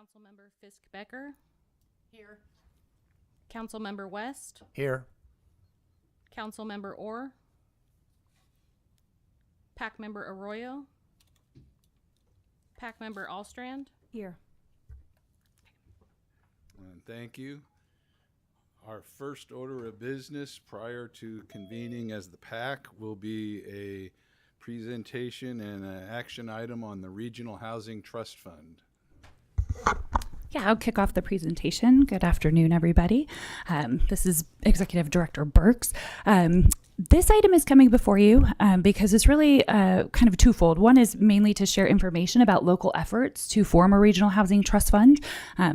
Councilmember Fisk-Becker. Here. Councilmember West. Here. Councilmember Orr. PAC Member Arroyo. PAC Member Allstrand. Here. And thank you. Our first order of business prior to convening as the PAC will be a presentation and an action item on the Regional Housing Trust Fund. Yeah, I'll kick off the presentation. Good afternoon, everybody. This is Executive Director Burks. This item is coming before you because it's really kind of twofold. One is mainly to share information about local efforts to form a regional housing trust fund,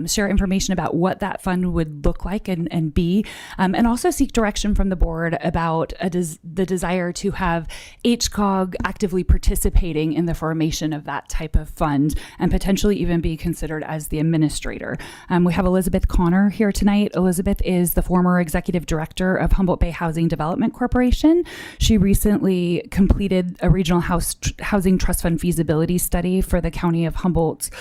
share information about what that fund would look like and be, and also seek direction from the board about the desire to have HCOG actively participating in the formation of that type of fund and potentially even be considered as the administrator. We have Elizabeth Connor here tonight. Elizabeth is the former executive director of Humboldt Bay Housing Development Corporation. She recently completed a regional housing trust fund feasibility study for the County of Humboldt's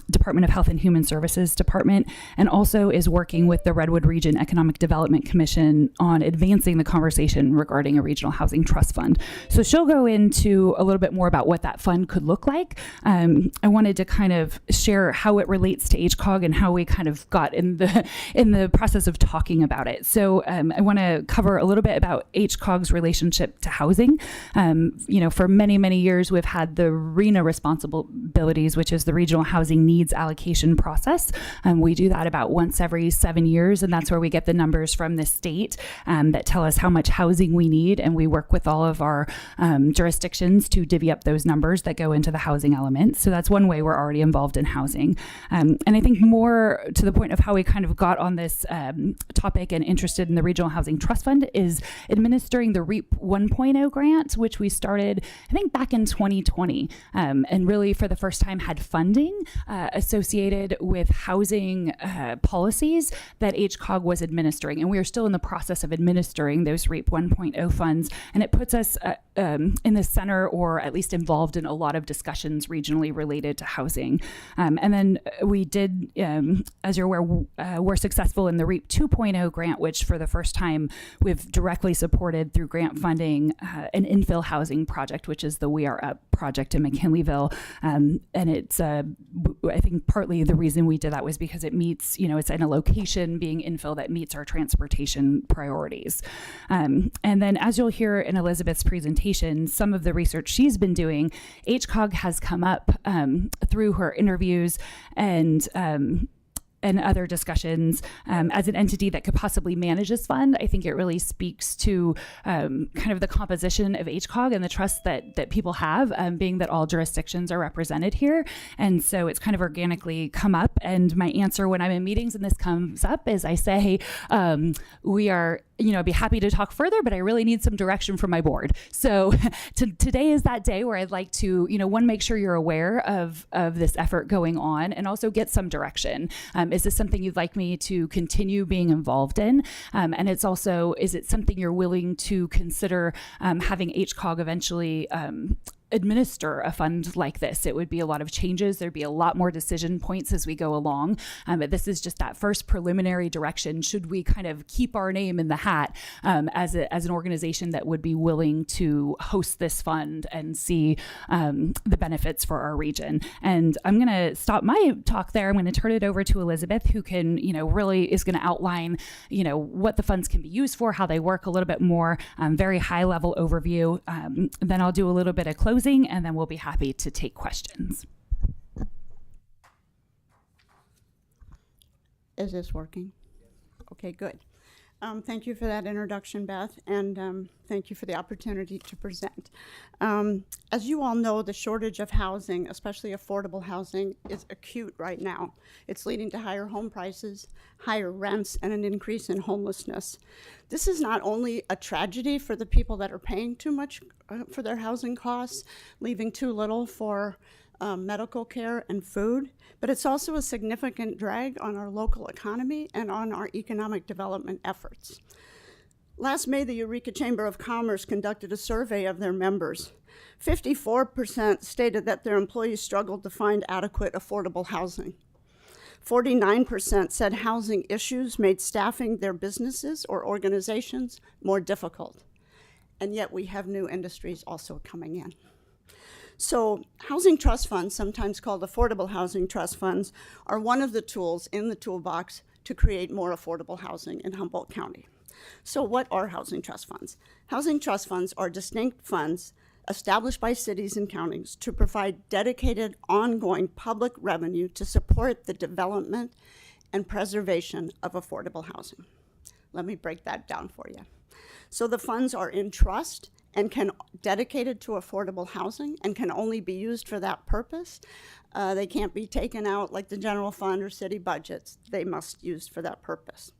Department of Health and Human Services Department, and also is working with the Redwood Region Economic Development Commission on advancing the conversation regarding a regional housing trust fund. So she'll go into a little bit more about what that fund could look like. I wanted to kind of share how it relates to HCOG and how we kind of got in the process of talking about it. So I want to cover a little bit about HCOG's relationship to housing. For many, many years, we've had the RHNA responsibilities, which is the Regional Housing Needs Allocation Process. We do that about once every 7 years, and that's where we get the numbers from the state that tell us how much housing we need, and we work with all of our jurisdictions to divvy up those numbers that go into the housing element. So that's one way we're already involved in housing. And I think more to the point of how we kind of got on this topic and interested in the Regional Housing Trust Fund is administering the REAP 1.0 grant, which we started, I think, back in 2020, and really for the first time had funding associated with housing policies that HCOG was administering. And we are still in the process of administering those REAP 1.0 funds, and it puts us in the center, or at least involved in a lot of discussions regionally related to housing. And then we did, as you're aware, we're successful in the REAP 2.0 grant, which for the first time we've directly supported through grant funding an infill housing project, which is the We Are Up project in McKinleyville. And it's, I think partly the reason we did that was because it meets, it's in a location being infill that meets our transportation priorities. And then as you'll hear in Elizabeth's presentation, some of the research she's been doing, HCOG has come up through her interviews and other discussions as an entity that could possibly manage this fund. I think it really speaks to kind of the composition of HCOG and the trust that people have, being that all jurisdictions are represented here. And so it's kind of organically come up. And my answer when I'm in meetings and this comes up is I say, we are, I'd be happy to talk further, but I really need some direction from my board. So today is that day where I'd like to, one, make sure you're aware of this effort going on and also get some direction. Is this something you'd like me to continue being involved in? And it's also, is it something you're willing to consider having HCOG eventually administer a fund like this? It would be a lot of changes. There'd be a lot more decision points as we go along. But this is just that first preliminary direction. Should we kind of keep our name in the hat as an organization that would be willing to host this fund and see the benefits for our region? And I'm going to stop my talk there. I'm going to turn it over to Elizabeth, who can, really is going to outline, what the funds can be used for, how they work a little bit more, very high level overview. Then I'll do a little bit of closing, and then we'll be happy to take questions. Is this working? Okay, good. Thank you for that introduction, Beth, and thank you for the opportunity to present. As you all know, the shortage of housing, especially affordable housing, is acute right now. It's leading to higher home prices, higher rents, and an increase in homelessness. This is not only a tragedy for the people that are paying too much for their housing costs, leaving too little for medical care and food, but it's also a significant drag on our local economy and on our economic development efforts. Last May, the Eureka Chamber of Commerce conducted a survey of their members. 54% stated that their employees struggled to find adequate affordable housing. 49% said housing issues made staffing their businesses or organizations more difficult. And yet we have new industries also coming in. So housing trust funds, sometimes called affordable housing trust funds, are one of the tools in the toolbox to create more affordable housing in Humboldt County. So what are housing trust funds? Housing trust funds are distinct funds established by cities and counties to provide dedicated, ongoing public revenue to support the development and preservation of affordable housing. Let me break that down for you. So the funds are in trust and dedicated to affordable housing and can only be used for that purpose. They can't be taken out like the general fund or city budgets. They must be used for that purpose.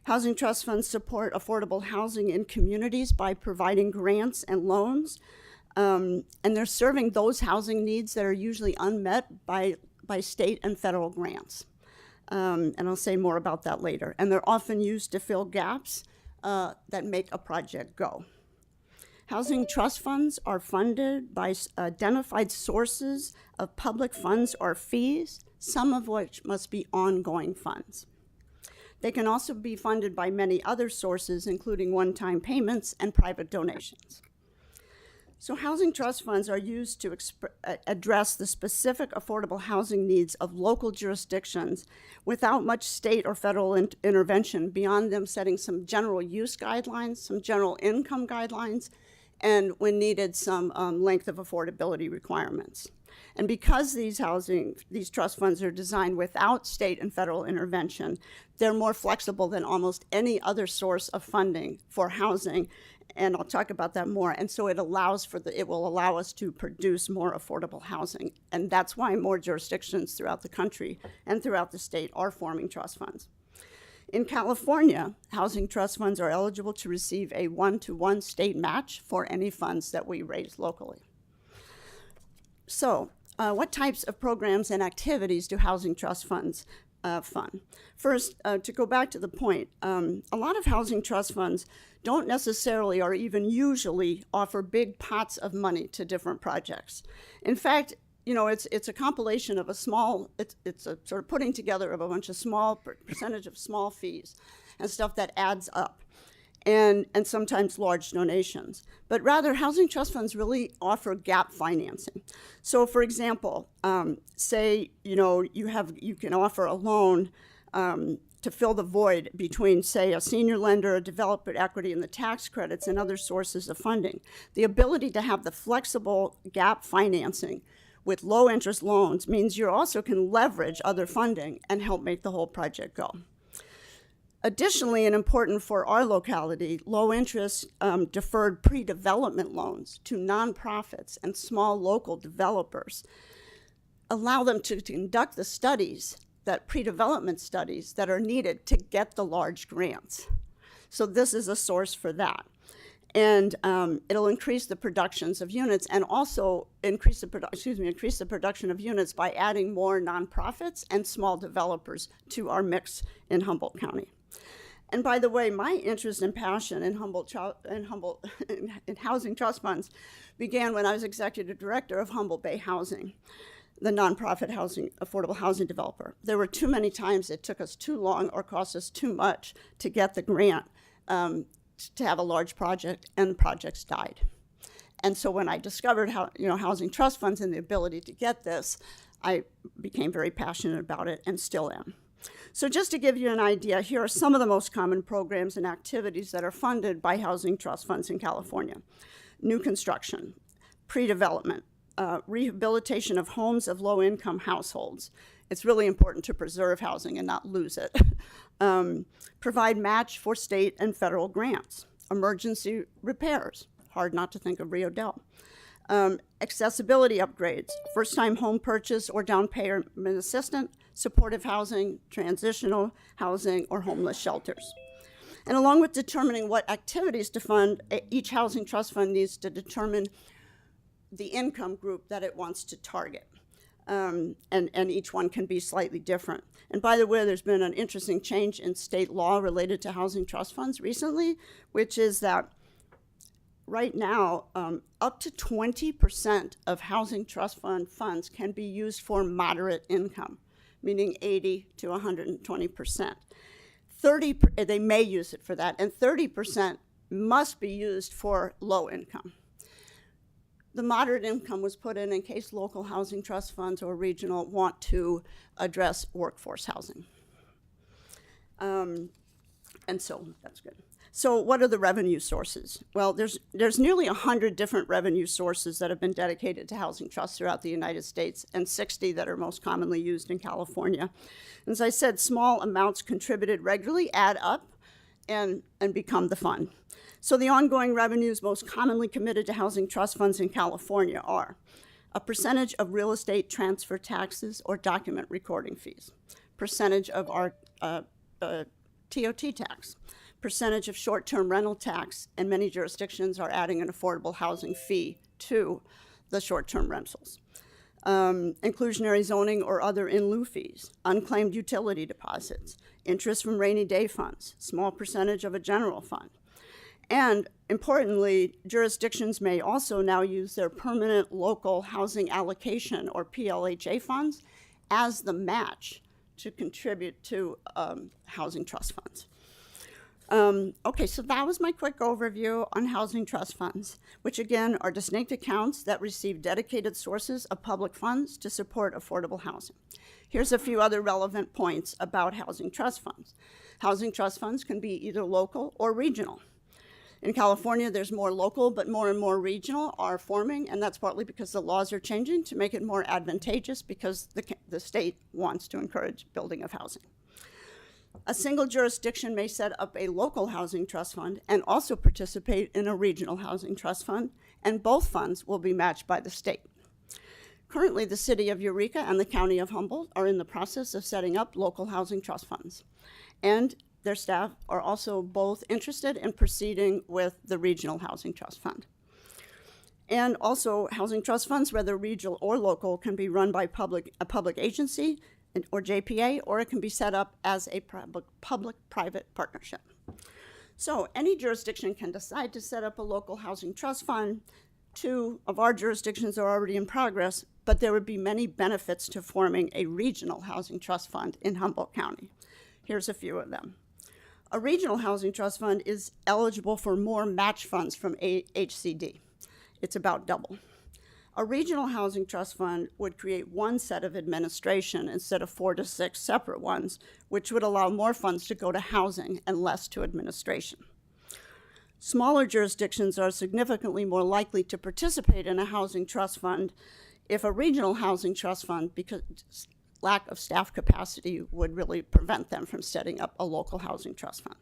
Housing trust funds support affordable housing in communities by providing grants and loans, and they're serving those housing needs that are usually unmet by state and federal grants. And I'll say more about that later. And they're often used to fill gaps that make a project go. Housing trust funds are funded by identified sources of public funds or fees, some of which must be ongoing funds. They can also be funded by many other sources, including one-time payments and private donations. So housing trust funds are used to address the specific affordable housing needs of local jurisdictions without much state or federal intervention beyond them setting some general use guidelines, some general income guidelines, and when needed, some length of affordability requirements. And because these trust funds are designed without state and federal intervention, they're more flexible than almost any other source of funding for housing, and I'll talk about that more. And so it will allow us to produce more affordable housing, and that's why more jurisdictions throughout the country and throughout the state are forming trust funds. In California, housing trust funds are eligible to receive a 1-to-1 state match for any funds that we raise locally. So, what types of programs and activities do housing trust funds fund? First, to go back to the point, a lot of housing trust funds don't necessarily or even usually offer big pots of money to different projects. In fact, it's a compilation of it's a sort of putting together of a bunch of small percentage of small fees and stuff that adds up. And sometimes large donations. But rather, housing trust funds really offer gap financing. So for example, say, you can offer a loan to fill the void between, say, a senior lender, a developer equity, and the tax credits and other sources of funding. The ability to have the flexible gap financing with low interest loans means you also can leverage other funding and help make the whole project go. Additionally, and important for our locality, low-interest deferred pre-development loans to nonprofits and small local developers allow them to conduct the studies, that pre-development studies that are needed to get the large grants. So this is a source for that. And it'll increase the productions of units and also increase the production of units by adding more nonprofits and small developers to our mix in Humboldt County. And by the way, my interest and passion in in housing trust funds began when I was executive director of Humboldt Bay Housing, the nonprofit affordable housing developer. There were too many times it took us too long or cost us too much to get the grant to have a large project, and the projects died. And so when I discovered housing trust funds and the ability to get this, I became very passionate about it and still am. So just to give you an idea, here are some of the most common programs and activities that are funded by housing trust funds in California. New construction, pre-development, rehabilitation of homes of low-income households. It's really important to preserve housing and not lose it. Provide match for state and federal grants. Emergency repairs, hard not to think of Rio Del. Accessibility upgrades, first-time home purchase or down payment assistance, supportive housing, transitional housing, or homeless shelters. And along with determining what activities to fund, each housing trust fund needs to determine the income group that it wants to target. And each one can be slightly different. And by the way, there's been an interesting change in state law related to housing trust funds recently, which is that right now, up to 20% of housing trust fund funds can be used for moderate income. meaning 80 to 120%. They may use it for that, and 30% must be used for low income. The moderate income was put in case local housing trust funds or regional want to address workforce housing. And so that's good. So what are the revenue sources? Well, there's nearly 100 different revenue sources that have been dedicated to housing trusts throughout the United States, and 60 that are most commonly used in California. As I said, small amounts contributed regularly add up and become the fund. So the ongoing revenues most commonly committed to housing trust funds in California are a percentage of real estate transfer taxes or document recording fees, percentage of our TOT tax, percentage of short-term rental tax, and many jurisdictions are adding an affordable housing fee to the short-term rentals. Inclusionary zoning or other in lieu fees, unclaimed utility deposits, interest from rainy day funds, small percentage of a general fund. And importantly, jurisdictions may also now use their permanent local housing allocation or PLHA funds as the match to contribute to housing trust funds. Okay, so that was my quick overview on housing trust funds, which again are distinct accounts that receive dedicated sources of public funds to support affordable housing. Here's a few other relevant points about housing trust funds. Housing trust funds can be either local or regional. In California, there's more local, but more and more regional are forming, and that's partly because the laws are changing to make it more advantageous because the state wants to encourage building of housing. A single jurisdiction may set up a local housing trust fund and also participate in a regional housing trust fund, and both funds will be matched by the state. Currently, the city of Eureka and the county of Humboldt are in the process of setting up local housing trust funds, and their staff are also both interested in proceeding with the regional housing trust fund. And also, housing trust funds, whether regional or local, can be run by a public agency or JPA, or it can be set up as a public-private partnership. So any jurisdiction can decide to set up a local housing trust fund. 2 of our jurisdictions are already in progress, but there would be many benefits to forming a regional housing trust fund in Humboldt County. Here's a few of them. A regional housing trust fund is eligible for more match funds from HCD. It's about double. A regional housing trust fund would create one set of administration instead of 4 to 6 separate ones, which would allow more funds to go to housing and less to administration. Smaller jurisdictions are significantly more likely to participate in a housing trust fund if a regional housing trust fund, because lack of staff capacity would really prevent them from setting up a local housing trust fund.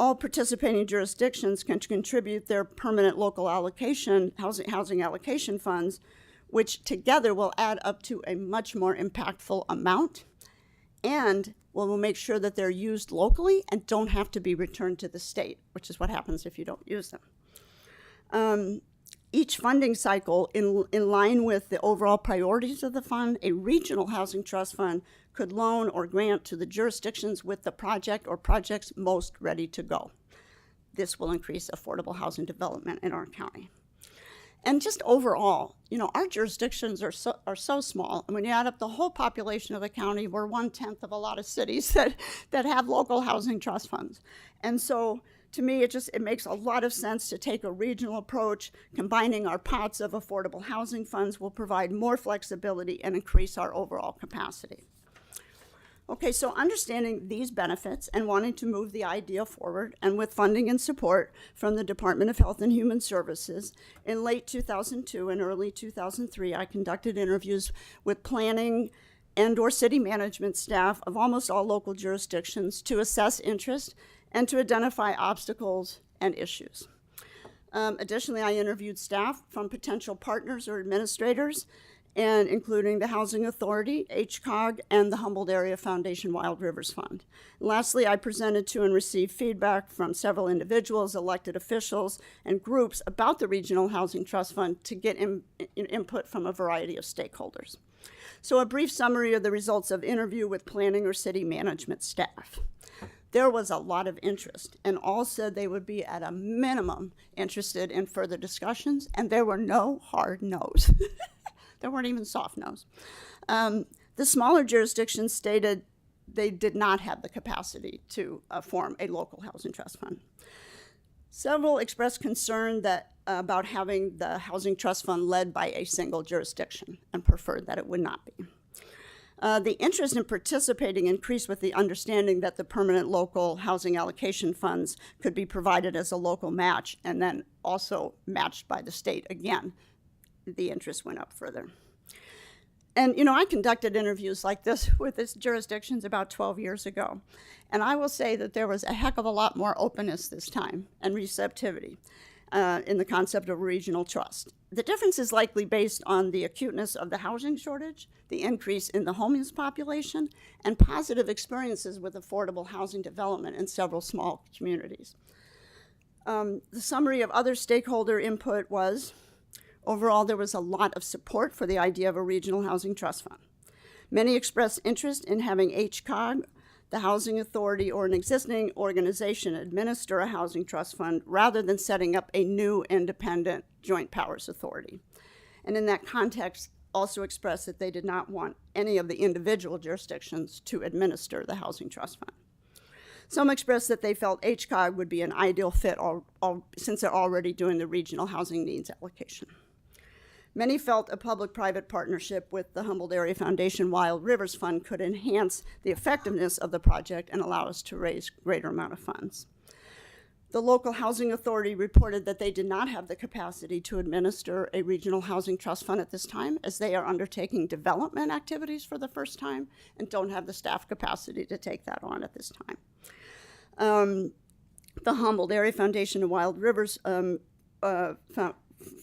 All participating jurisdictions can contribute their permanent local allocation, housing allocation funds, which together will add up to a much more impactful amount, and will make sure that they're used locally and don't have to be returned to the state, which is what happens if you don't use them. Each funding cycle, in line with the overall priorities of the fund, a regional housing trust fund could loan or grant to the jurisdictions with the project or projects most ready to go. This will increase affordable housing development in our county. And just overall, our jurisdictions are so small, and when you add up the whole population of the county, we're 1/10 of a lot of cities that have local housing trust funds. And so, to me, it makes a lot of sense to take a regional approach. Combining our pots of affordable housing funds will provide more flexibility and increase our overall capacity. Okay, so understanding these benefits and wanting to move the idea forward, and with funding and support from the Department of Health and Human Services, in late 2002 and early 2003, I conducted interviews with planning and/or city management staff of almost all local jurisdictions to assess interest and to identify obstacles and issues. Additionally, I interviewed staff from potential partners or administrators, and including the Housing Authority, HCOG, and the Humboldt Area Foundation Wild Rivers Fund. And lastly, I presented to and received feedback from several individuals, elected officials, and groups about the Regional Housing Trust Fund to get input from a variety of stakeholders. So a brief summary of the results of interview with planning or city management staff. There was a lot of interest, and all said they would be at a minimum interested in further discussions, and there were no hard no's. There weren't even soft no's. The smaller jurisdictions stated they did not have the capacity to form a local housing trust fund. Several expressed concern about having the housing trust fund led by a single jurisdiction and preferred that it would not be. The interest in participating increased with the understanding that the permanent local housing allocation funds could be provided as a local match and then also matched by the state again. The interest went up further. And, I conducted interviews like this with these jurisdictions about 12 years ago. And I will say that there was a heck of a lot more openness this time and receptivity in the concept of regional trust. The difference is likely based on the acuteness of the housing shortage, the increase in the homeless population, and positive experiences with affordable housing development in several small communities. The summary of other stakeholder input was, overall, there was a lot of support for the idea of a regional housing trust fund. Many expressed interest in having HCOG, the housing authority, or an existing organization administer a housing trust fund rather than setting up a new independent joint powers authority. And in that context, also expressed that they did not want any of the individual jurisdictions to administer the housing trust fund. Some expressed that they felt HCOG would be an ideal fit since they're already doing the regional housing needs allocation. Many felt a public-private partnership with the Humboldt Area Foundation Wild Rivers Fund could enhance the effectiveness of the project and allow us to raise greater amount of funds. The local housing authority reported that they did not have the capacity to administer a regional housing trust fund at this time, as they are undertaking development activities for the first time and don't have the staff capacity to take that on at this time. The Humboldt Area Foundation and Wild Rivers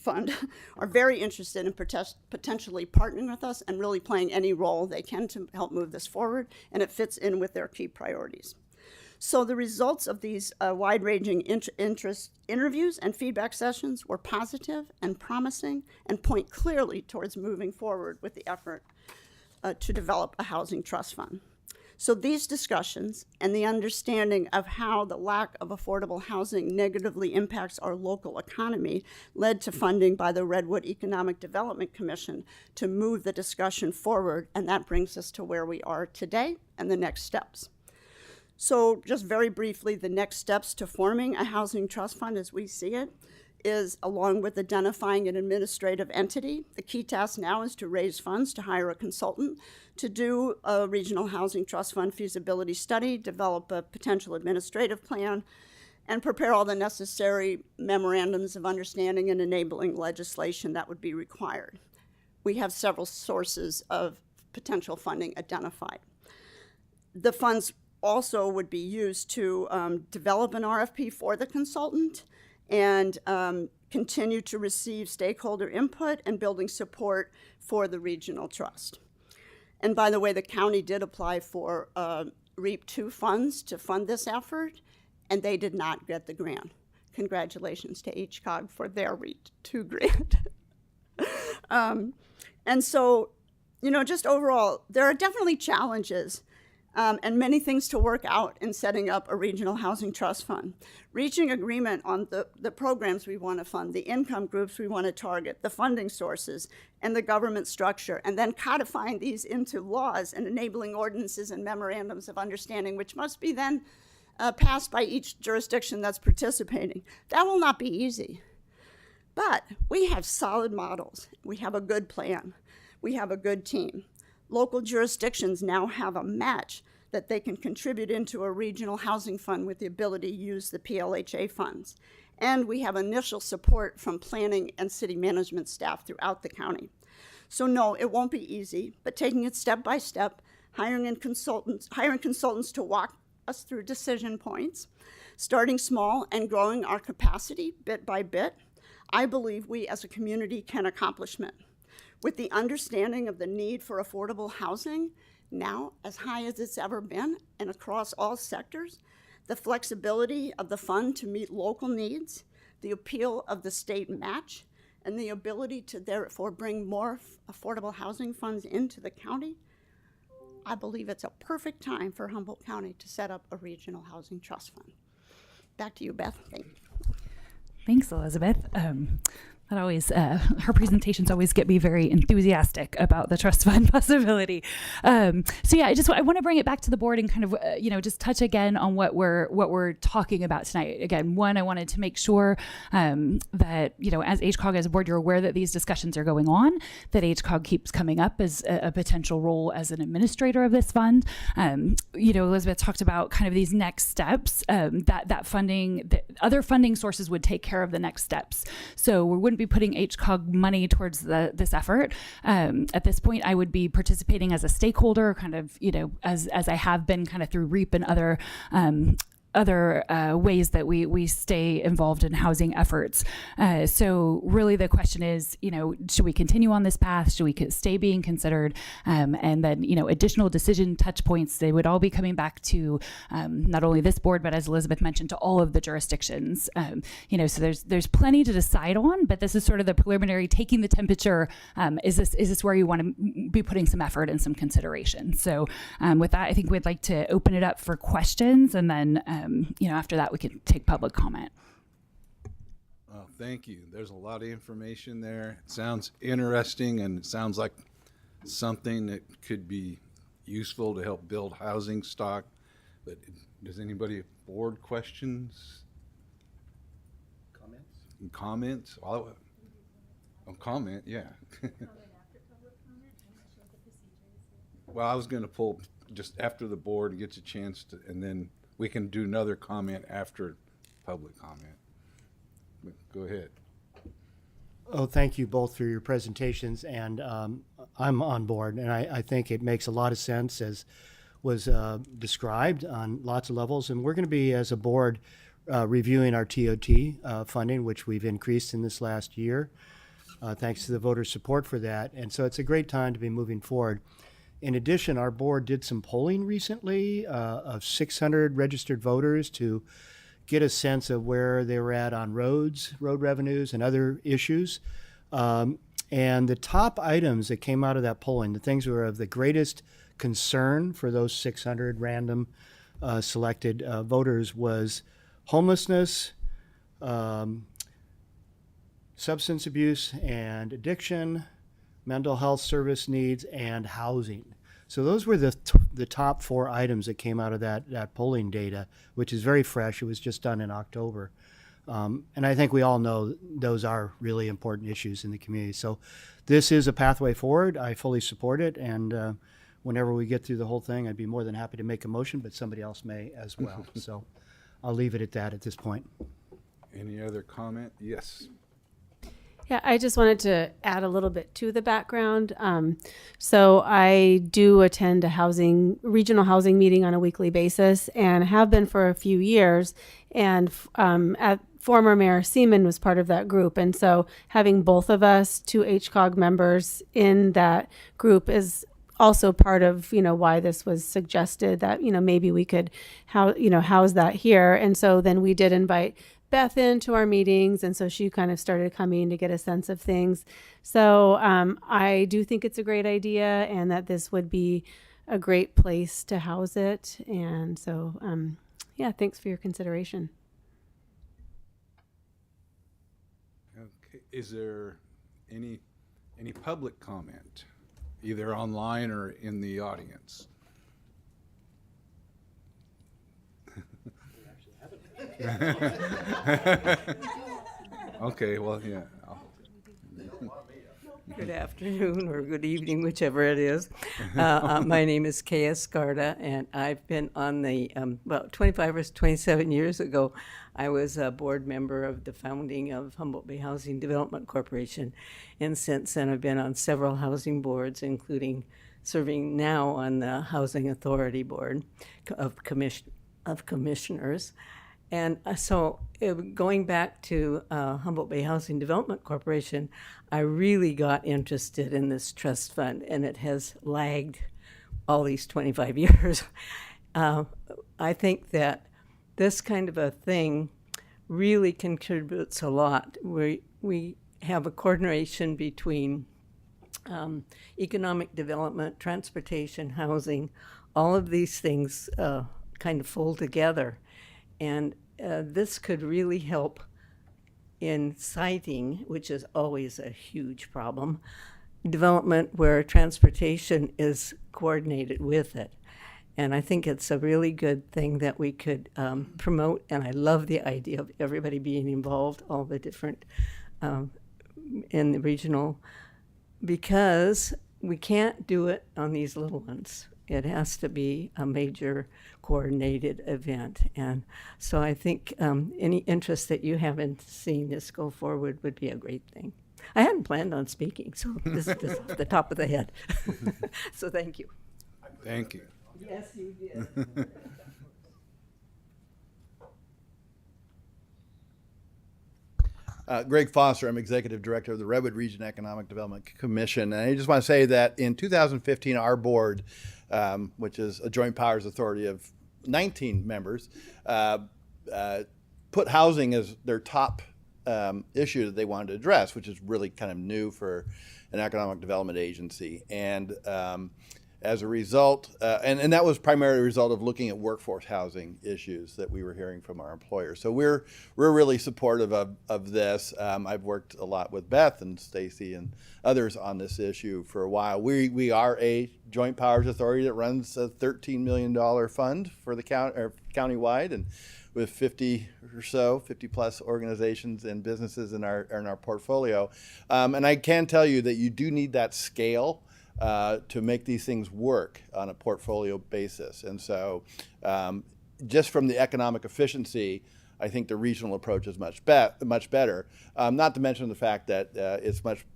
Fund are very interested in potentially partnering with us and really playing any role they can to help move this forward, and it fits in with their key priorities. So the results of these wide-ranging interest interviews and feedback sessions were positive and promising and point clearly towards moving forward with the effort to develop a housing trust fund. So these discussions and the understanding of how the lack of affordable housing negatively impacts our local economy led to funding by the Redwood Economic Development Commission to move the discussion forward, and that brings us to where we are today and the next steps. So just very briefly, the next steps to forming a housing trust fund as we see it is, along with identifying an administrative entity, the key task now is to raise funds to hire a consultant to do a regional housing trust fund feasibility study, develop a potential administrative plan, and prepare all the necessary memorandums of understanding and enabling legislation that would be required. We have several sources of potential funding identified. The funds also would be used to develop an RFP for the consultant and continue to receive stakeholder input and building support for the regional trust. And by the way, the county did apply for REAP 2 funds to fund this effort, and they did not get the grant. Congratulations to HCOG for their REAP 2 grant. And so, just overall, there are definitely challenges and many things to work out in setting up a regional housing trust fund. Reaching agreement on the programs we want to fund, the income groups we want to target, the funding sources, and the government structure, and then codifying these into laws and enabling ordinances and memorandums of understanding, which must be then passed by each jurisdiction that's participating. That will not be easy. But we have solid models. We have a good plan. We have a good team. Local jurisdictions now have a match that they can contribute into a regional housing fund with the ability to use the PLHA funds. And we have initial support from planning and city management staff throughout the county. So no, it won't be easy, but taking it step by step, hiring consultants to walk us through decision points, starting small and growing our capacity bit by bit, I believe we as a community can accomplish it. With the understanding of the need for affordable housing, now as high as it's ever been and across all sectors, the flexibility of the fund to meet local needs, the appeal of the state match, and the ability to therefore bring more affordable housing funds into the county, I believe it's a perfect time for Humboldt County to set up a regional housing trust fund. Back to you, Beth. Thank you. Thanks, Elizabeth. That always, her presentations always get me very enthusiastic about the trust fund possibility. So yeah, I want to bring it back to the board and kind of, just touch again on what we're talking about tonight. Again, one, I wanted to make sure that, as HCOG as a board, you're aware that these discussions are going on, that HCOG keeps coming up as a potential role as an administrator of this fund. Elizabeth talked about kind of these next steps, that funding, that other funding sources would take care of the next steps. So we wouldn't be putting HCOG money towards this effort. At this point, I would be participating as a stakeholder, kind of, as I have been kind of through REAP and other ways that we stay involved in housing efforts. So really the question is, should we continue on this path? Should we stay being considered? And then, additional decision touch points, they would all be coming back to not only this board, but as Elizabeth mentioned, to all of the jurisdictions. So there's plenty to decide on, but this is sort of the preliminary, taking the temperature. Is this where you want to be putting some effort and some consideration? So with that, I think we'd like to open it up for questions, and then after that, we can take public comment. Well, thank you. There's a lot of information there. It sounds interesting, and it sounds like something that could be useful to help build housing stock. But does anybody have board questions? Comments? Comment, yeah. Well, I was going to pull just after the board gets a chance to, and then we can do another comment after public comment. Go ahead. Oh, thank you both for your presentations, and I'm on board, and I think it makes a lot of sense, as was described on lots of levels. And we're going to be, as a board, reviewing our TOT funding, which we've increased in this last year, thanks to the voter support for that. And so it's a great time to be moving forward. In addition, our board did some polling recently of 600 registered voters to get a sense of where they were at on road revenues and other issues. And the top items that came out of that polling, the things that were of the greatest concern for those 600 random selected voters, was homelessness, substance abuse and addiction, mental health service needs, and housing. So those were the top 4 items that came out of that polling data, which is very fresh. It was just done in October. And I think we all know those are really important issues in the community. So this is a pathway forward. I fully support it. And whenever we get through the whole thing, I'd be more than happy to make a motion, but somebody else may as well. So I'll leave it at that at this point. Any other comment? Yes. Yeah, I just wanted to add a little bit to the background. So I do attend a regional housing meeting on a weekly basis, and have been for a few years. And former Mayor Seaman was part of that group. And so having both of us, 2 HCOG members in that group, is also part of, why this was suggested, that, maybe we could house that here. And so then we did invite Beth into our meetings, and so she kind of started coming to get a sense of things. So I do think it's a great idea, and that this would be a great place to house it. And so, thanks for your consideration. Okay. Is there any public comment, either online or in the audience? Okay, well, yeah. Good afternoon or good evening, whichever it is. My name is Kaya Scarda, and I've been on the, 25 or 27 years ago, I was a board member of the founding of Humboldt Bay Housing Development Corporation. And since then, I've been on several housing boards, including serving now on the Housing Authority Board of Commissioners. And so going back to Humboldt Bay Housing Development Corporation, I really got interested in this trust fund, and it has lagged all these 25 years. I think that this kind of a thing really contributes a lot. We have a coordination between economic development, transportation, housing, all of these things kind of fold together. And this could really help in siting, which is always a huge problem, development where transportation is coordinated with it. And I think it's a really good thing that we could promote. And I love the idea of everybody being involved, all the different in the regional, because we can't do it on these little ones. It has to be a major coordinated event. And so I think any interest that you have in seeing this go forward would be a great thing. I hadn't planned on speaking, so this is off the top of the head. So thank you. Thank you. Yes, you did. Greg Foster, I'm Executive Director of the Redwood Region Economic Development Commission. And I just want to say that in 2015, our board, which is a joint powers authority of 19 members, put housing as their top issue that they wanted to address, which is really kind of new for an economic development agency. And as a result, and that was primarily a result of looking at workforce housing issues that we were hearing from our employers. So we're really supportive of this. I've worked a lot with Beth and Stacy and others on this issue for a while. We are a joint powers authority that runs a $13 million fund for the countywide, and with 50 plus organizations and businesses in our portfolio. And I can tell you that you do need that scale to make these things work on a portfolio basis. And so just from the economic efficiency, I think the regional approach is much better. Not to mention the fact that it's much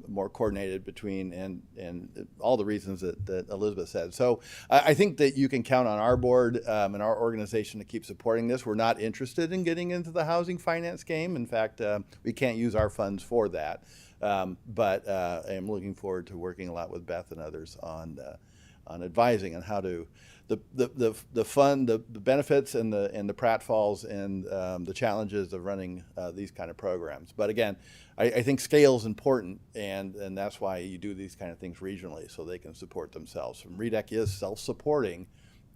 more coordinated between and all the reasons that Elizabeth said. So I think that you can count on our board and our organization to keep supporting this. We're not interested in getting into the housing finance game. In fact, we can't use our funds for that. But I am looking forward to working a lot with Beth and others on advising on how to the fun, the benefits and the pratfalls and the challenges of running these kind of programs. But again, I think scale is important, and that's why you do these kind of things regionally so they can support themselves. And REDEC is self-supporting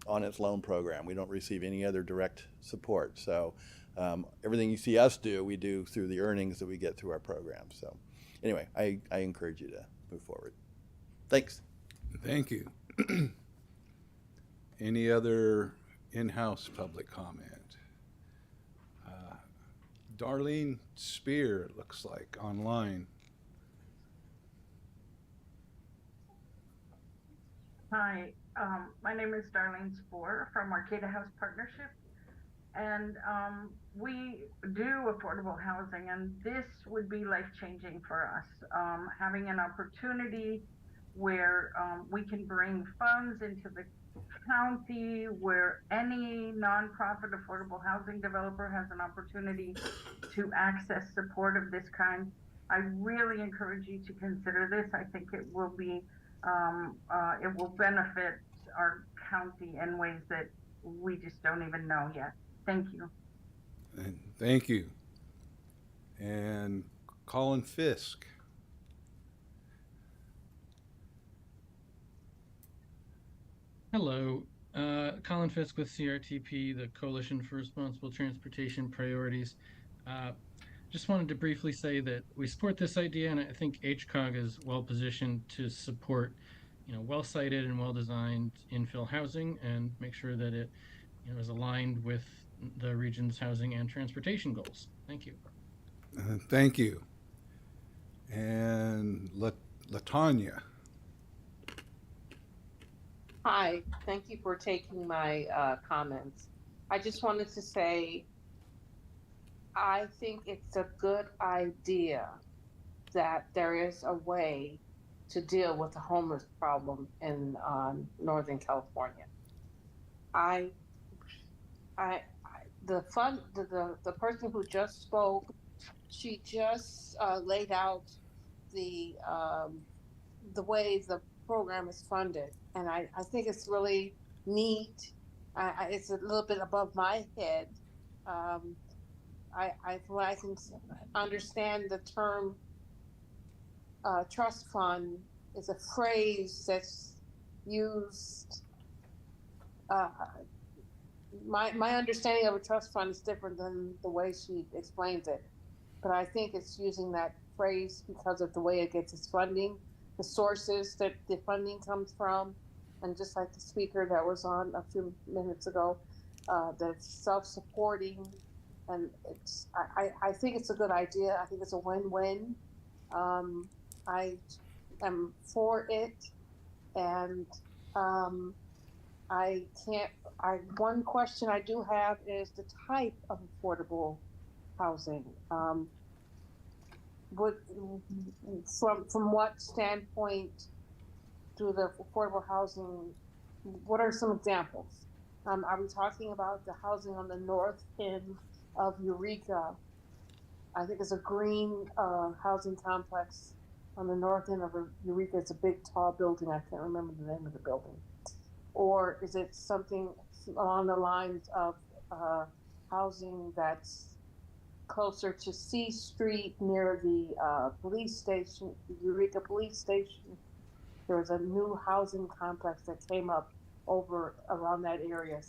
on its loan program. We don't receive any other direct support. So everything you see us do, we do through the earnings that we get through our program. So anyway, I encourage you to move forward. Thanks. Thank you. Any other in-house public comment? Darlene Spear, it looks like, online. Hi, my name is Darlene Spoor from Arcata House Partnership, and we do affordable housing, and this would be life-changing for us. Having an opportunity where we can bring funds into the county, where any nonprofit affordable housing developer has an opportunity to access support of this kind. I really encourage you to consider this. I think it will be it will benefit our county in ways that we just don't even know yet. Thank you. And thank you. And Colin Fisk. Hello, Colin Fisk with CRTP, the Coalition for Responsible Transportation Priorities. Just wanted to briefly say that we support this idea, and I think HCOG is well positioned to support, well-sited and well-designed infill housing and make sure that it, is aligned with the region's housing and transportation goals. Thank you. Thank you. And Latanya. Hi, thank you for taking my comments. I just wanted to say, I think it's a good idea that there is a way to deal with the homeless problem in Northern California. The person who just spoke, she just laid out the way the program is funded, and I think it's really neat. It's a little bit above my head. When I can understand the term trust fund is a phrase that's used. My understanding of a trust fund is different than the way she explains it. but I think it's using that phrase because of the way it gets its funding, the sources that the funding comes from, and just like the speaker that was on a few minutes ago, the self-supporting, and I think it's a good idea. I think it's a win-win. I am for it, and one question I do have is the type of affordable housing. From what standpoint do the affordable housing, what are some examples? Are we talking about the housing on the north end of Eureka? I think it's a green housing complex on the north end of Eureka. It's a big, tall building. I can't remember the name of the building. Or is it something along the lines of housing that's closer to C Street near the police station, the Eureka police station? There was a new housing complex that came up over around that area.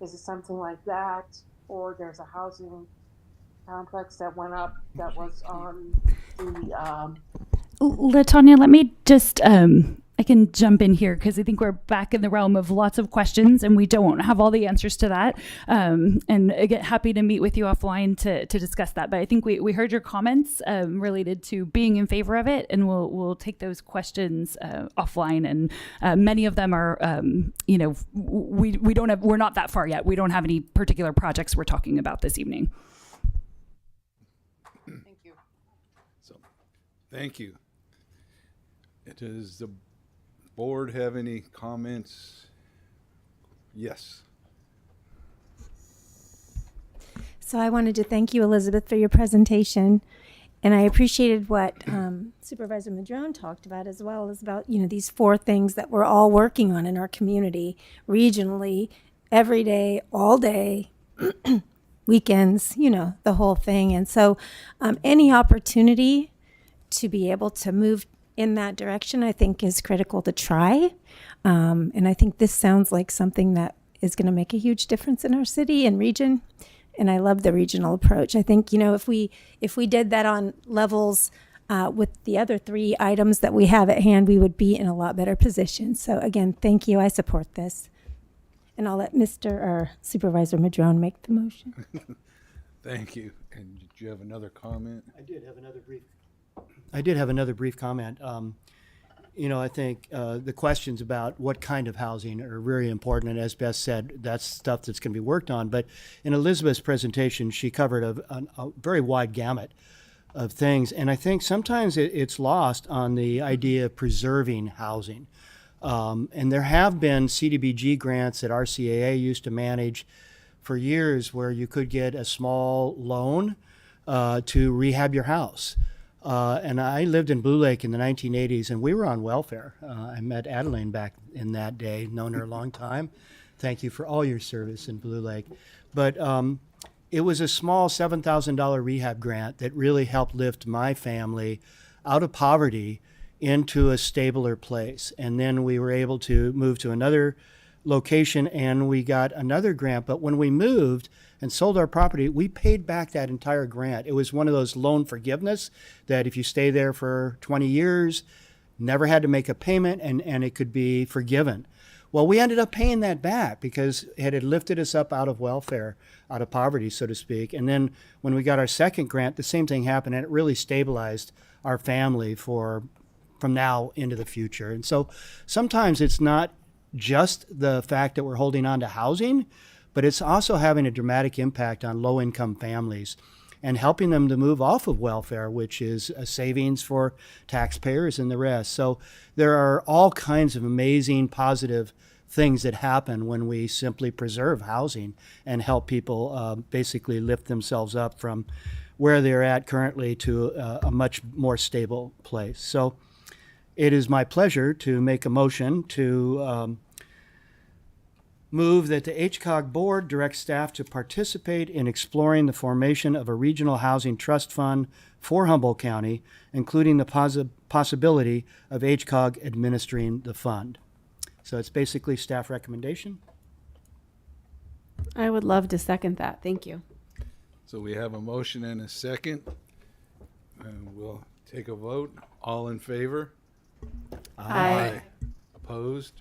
Is it something like that? Or there's a housing complex that went up that was on the LaTanya, let me just, I can jump in here because I think we're back in the realm of lots of questions and we don't have all the answers to that. And again, happy to meet with you offline to discuss that. But I think we heard your comments related to being in favor of it, and we'll take those questions offline. And many of them are, we're not that far yet. We don't have any particular projects we're talking about this evening. Thank you. So, thank you. Does the board have any comments? Yes. So I wanted to thank you, Elizabeth, for your presentation. And I appreciated what Supervisor Madrone talked about as well, as about, these 4 things that we're all working on in our community, regionally, every day, all day, weekends, the whole thing. And so any opportunity to be able to move in that direction, I think, is critical to try. And I think this sounds like something that is going to make a huge difference in our city and region. And I love the regional approach. I think, if we did that on levels with the other 3 items that we have at hand, we would be in a lot better position. So again, thank you. I support this. And I'll let Supervisor Madrone make the motion. Thank you. And did you have another comment? I did have another brief comment. I think the questions about what kind of housing are very important. And as Beth said, that's stuff that's going to be worked on. But in Elizabeth's presentation, she covered a very wide gamut of things. And I think sometimes it's lost on the idea of preserving housing. And there have been CDBG grants that RCAA used to manage for years where you could get a small loan to rehab your house. And I lived in Blue Lake in the 1980s, and we were on welfare. I met Adeline back in that day, known her a long time. Thank you for all your service in Blue Lake. But it was a small $7,000 rehab grant that really helped lift my family out of poverty into a stabler place. And then we were able to move to another location, and we got another grant. But when we moved and sold our property, we paid back that entire grant. It was one of those loan forgiveness that if you stay there for 20 years, never had to make a payment, and it could be forgiven. Well, we ended up paying that back because it had lifted us up out of welfare, out of poverty, so to speak. And then when we got our second grant, the same thing happened, and it really stabilized our family from now into the future. And so sometimes it's not just the fact that we're holding on to housing, but it's also having a dramatic impact on low-income families and helping them to move off of welfare, which is a savings for taxpayers and the rest. So there are all kinds of amazing positive things that happen when we simply preserve housing and help people basically lift themselves up from where they're at currently to a much more stable place. So it is my pleasure to make a motion to move that the HCOG board direct staff to participate in exploring the formation of a regional housing trust fund for Humboldt County, including the possibility of HCOG administering the fund. So it's basically staff recommendation. I would love to second that. Thank you. So we have a motion and a second. And we'll take a vote. All in favor? Aye. Opposed?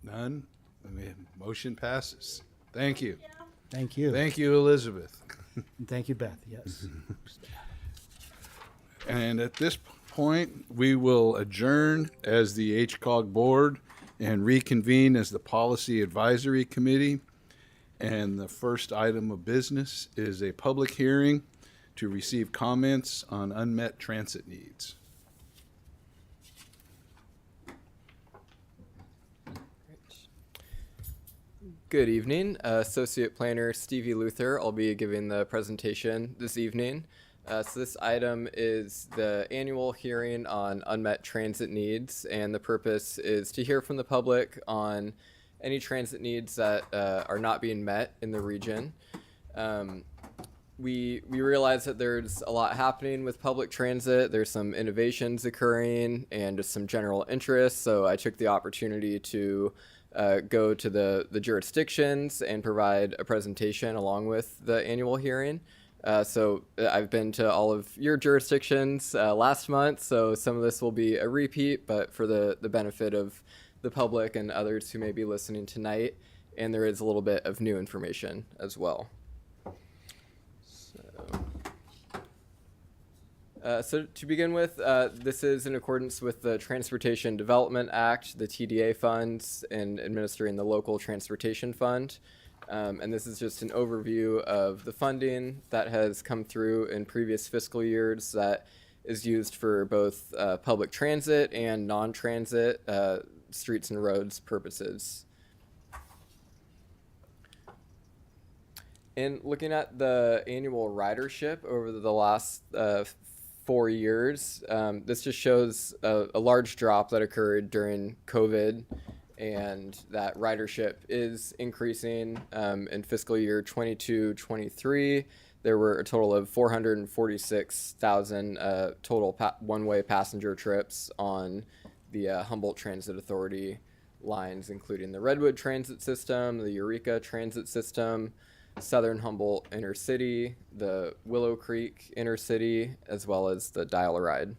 None? And the motion passes. Thank you. Thank you. Thank you, Elizabeth. And thank you, Beth. Yes. And at this point, we will adjourn as the HCOG board and reconvene as the Policy Advisory Committee. And the first item of business is a public hearing to receive comments on unmet transit needs. Good evening, Associate Planner Stevie Luther. I'll be giving the presentation this evening. So this item is the annual hearing on unmet transit needs, and the purpose is to hear from the public on any transit needs that are not being met in the region. We realize that there's a lot happening with public transit. There's some innovations occurring and just some general interest. So I took the opportunity to go to the jurisdictions and provide a presentation along with the annual hearing. So I've been to all of your jurisdictions last month, so some of this will be a repeat, but for the benefit of the public and others who may be listening tonight, and there is a little bit of new information as well. So to begin with, this is in accordance with the Transportation Development Act, the TDA funds, and administering the local transportation fund. And this is just an overview of the funding that has come through in previous fiscal years that is used for both public transit and non-transit streets and roads purposes. In looking at the annual ridership over the last 4 years, this just shows a large drop that occurred during COVID, and that ridership is increasing. In fiscal year 22-23, there were a total of 446,000 total one-way passenger trips on the Humboldt Transit Authority lines, including the Redwood Transit System, the Eureka Transit System, Southern Humboldt Intercity, the Willow Creek Intercity, as well as the Dial-A-Ride.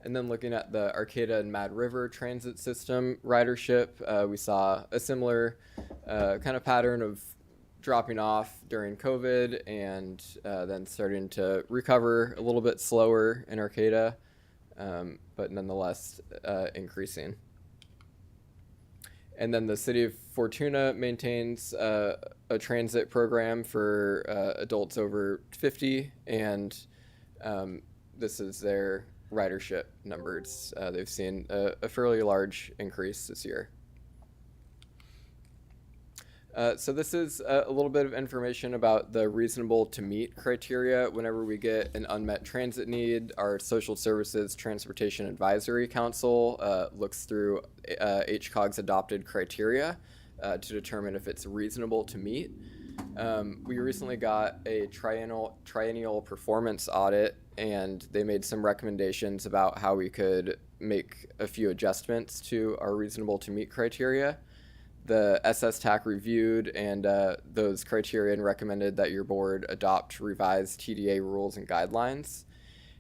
And then looking at the Arcata and Mad River Transit System ridership, we saw a similar kind of pattern of dropping off during COVID and then starting to recover a little bit slower in Arcata, but nonetheless increasing. And then the city of Fortuna maintains a transit program for adults over 50, and this is their ridership numbers. They've seen a fairly large increase this year. So this is a little bit of information about the reasonable to meet criteria. Whenever we get an unmet transit need, our Social Services Transportation Advisory Council looks through HCOG's adopted criteria to determine if it's reasonable to meet. We recently got a triennial performance audit, and they made some recommendations about how we could make a few adjustments to our reasonable to meet criteria. The SSTAC reviewed and those criteria and recommended that your board adopt revised TDA rules and guidelines.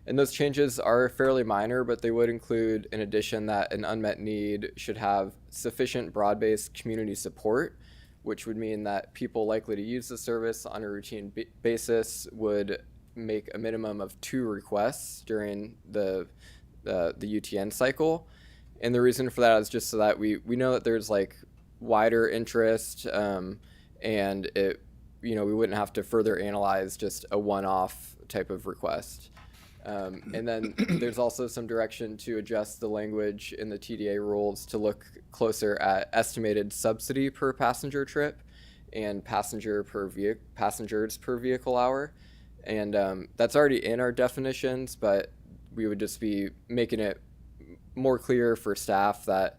And those changes are fairly minor, but they would include, in addition, that an unmet need should have sufficient broad-based community support, which would mean that people likely to use the service on a routine basis would make a minimum of 2 requests during the UTN cycle. And the reason for that is just so that we know that there's like wider interest, and we wouldn't have to further analyze just a one-off type of request. And then there's also some direction to adjust the language in the TDA rules to look closer at estimated subsidy per passenger trip and passengers per vehicle hour. And that's already in our definitions, but we would just be making it more clear for staff that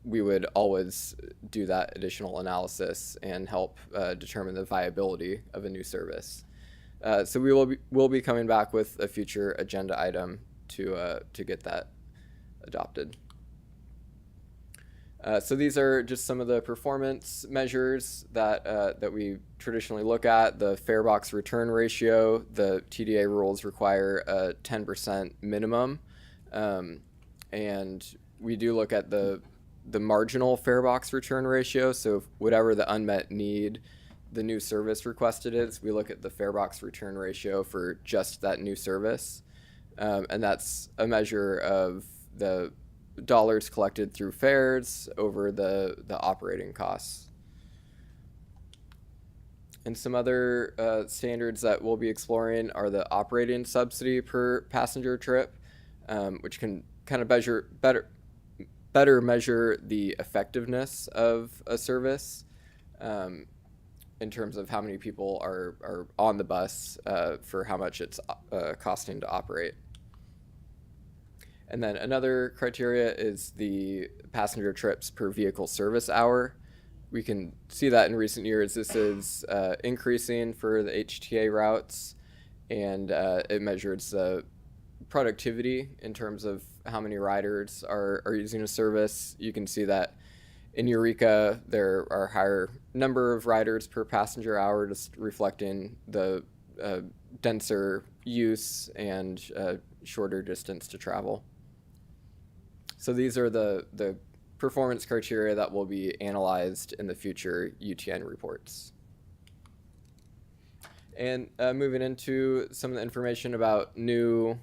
we would always do that additional analysis and help determine the viability of a new service. So we'll be coming back with a future agenda item to get that adopted. So these are just some of the performance measures that we traditionally look at. The fare box return ratio, the TDA rules require a 10% minimum. And we do look at the marginal fare box return ratio. So whatever the unmet need the new service requested is, we look at the fare box return ratio for just that new service. And that's a measure of the dollars collected through fares over the operating costs. And some other standards that we'll be exploring are the operating subsidy per passenger trip, which can kind of better measure the effectiveness of a service in terms of how many people are on the bus for how much it's costing to operate. And then another criteria is the passenger trips per vehicle service hour. We can see that in recent years. This is increasing for the HTA routes, and it measures the productivity in terms of how many riders are using a service. You can see that in Eureka, there are a higher number of riders per passenger hour, just reflecting the denser use and shorter distance to travel. So these are the performance criteria that will be analyzed in the future UTN reports. And moving into some of the information about new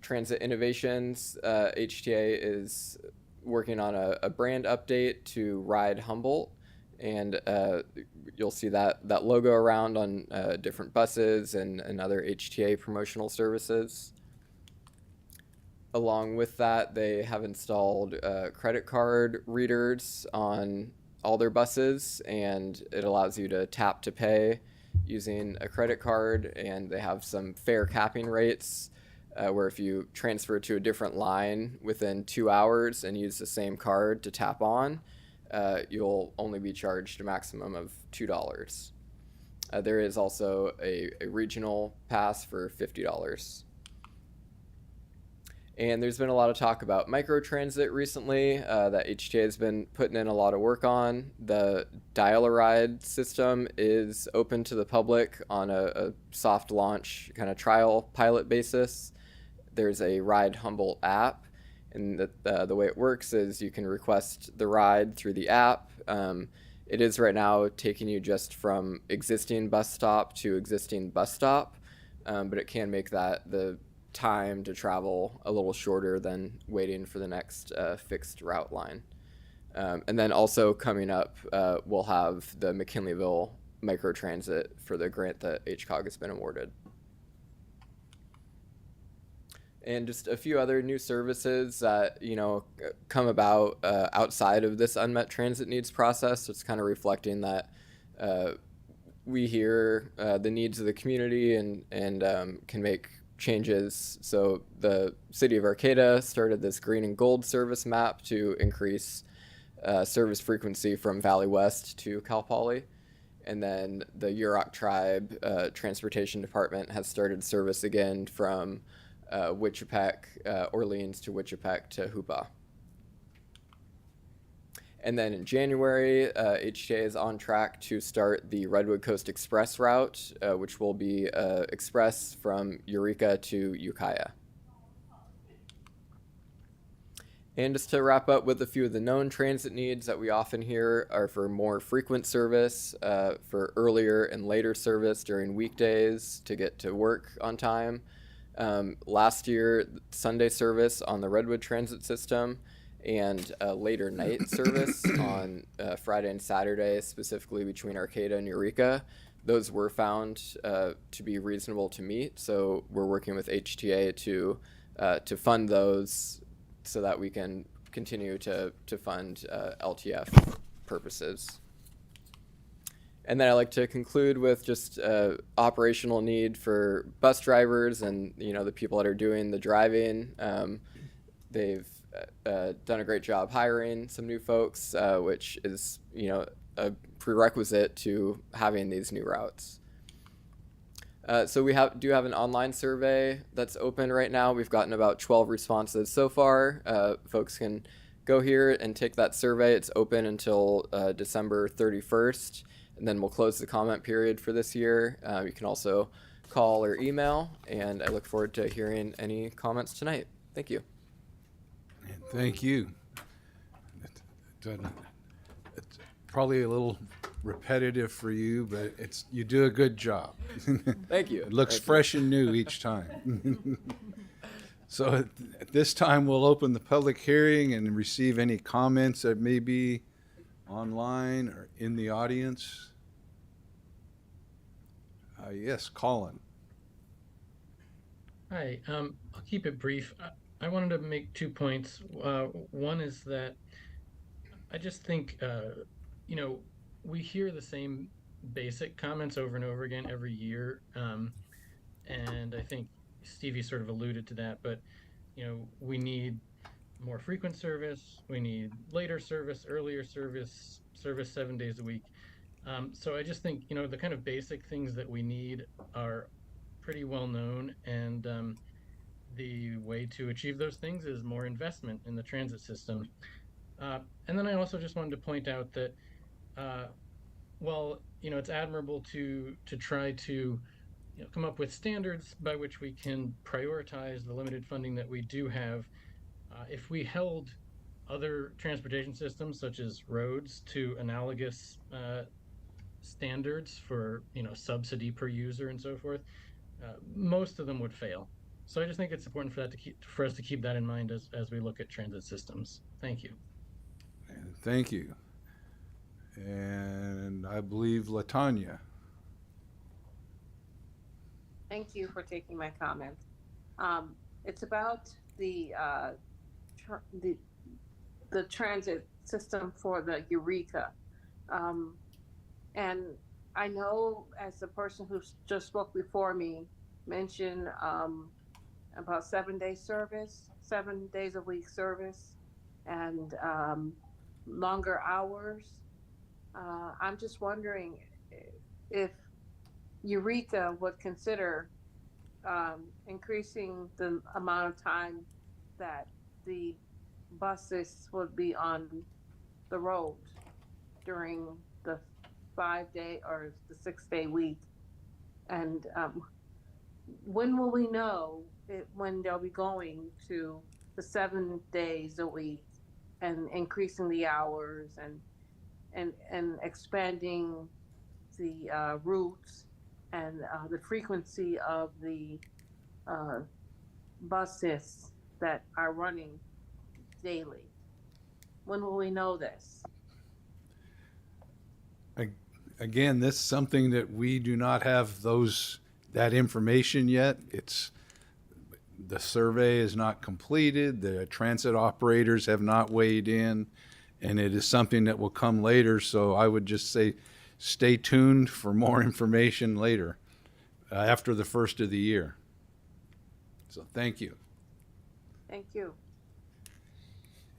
transit innovations, HTA is working on a brand update to Ride Humboldt, and you'll see that logo around on different buses and other HTA promotional services. Along with that, they have installed credit card readers on all their buses, and it allows you to tap to pay using a credit card, and they have some fare capping rates where if you transfer to a different line within 2 hours and use the same card to tap on, you'll only be charged a maximum of $2. There is also a regional pass for $50. And there's been a lot of talk about microtransit recently that HTA has been putting in a lot of work on. The Dial-A-Ride system is open to the public on a soft launch kind of trial pilot basis. There's a Ride Humboldt app, and the way it works is you can request the ride through the app. It is right now taking you just from existing bus stop to existing bus stop, but it can make the time to travel a little shorter than waiting for the next fixed route line. And then also coming up, we'll have the McKinleyville microtransit for the grant that HCOG has been awarded. And just a few other new services that come about outside of this unmet transit needs process. So it's kind of reflecting that we hear the needs of the community and can make changes. So the city of Arcata started this green and gold service map to increase service frequency from Valley West to Cal Poly. And then the Yurok Tribe Transportation Department has started service again from Wichipec, Orleans to Wichipec to Hoopa. And then in January, HTA is on track to start the Redwood Coast Express route, which will be express from Eureka to Ukiah. And just to wrap up with a few of the known transit needs that we often hear are for more frequent service, for earlier and later service during weekdays to get to work on time. Last year, Sunday service on the Redwood Transit System, and later night service on Friday and Saturday, specifically between Arcata and Eureka. Those were found to be reasonable to meet, so we're working with HTA to fund those so that we can continue to fund LTF purposes. And then I like to conclude with just operational need for bus drivers and the people that are doing the driving. They've done a great job hiring some new folks, which is a prerequisite to having these new routes. So we do have an online survey that's open right now. We've gotten about 12 responses so far. Folks can go here and take that survey. It's open until December 31st, and then we'll close the comment period for this year. You can also call or email, and I look forward to hearing any comments tonight. Thank you. Thank you. It's probably a little repetitive for you, but you do a good job. Thank you. It looks fresh and new each time. So at this time, we'll open the public hearing and receive any comments that may be online or in the audience. Yes, Colin. Hi, I'll keep it brief. I wanted to make 2 points. One is that I just think, we hear the same basic comments over and over again every year. And I think Stevie sort of alluded to that, but, we need more frequent service. We need later service, earlier service 7 days a week. So I just think, the kind of basic things that we need are pretty well known, and the way to achieve those things is more investment in the transit system. And then I also just wanted to point out that while it's admirable to try to come up with standards by which we can prioritize the limited funding that we do have, if we held other transportation systems such as roads to analogous standards for subsidy per user and so forth, most of them would fail. So I just think it's important for us to keep that in mind as we look at transit systems. Thank you. Thank you. And I believe LaTanya. Thank you for taking my comment. It's about the transit system for the Eureka. And I know, as the person who just spoke before me mentioned about 7 day service, 7 days a week service, and longer hours. I'm just wondering if Eureka would consider increasing the amount of time that the buses would be on the road during the 5 day or the 6 day week. And when will we know when they'll be going to the 7 days a week and increasing the hours and expanding the routes and the frequency of the buses that are running daily? When will we know this? Again, this is something that we do not have that information yet. The survey is not completed. The transit operators have not weighed in, and it is something that will come later. So I would just say, stay tuned for more information later, after the first of the year. So thank you. Thank you.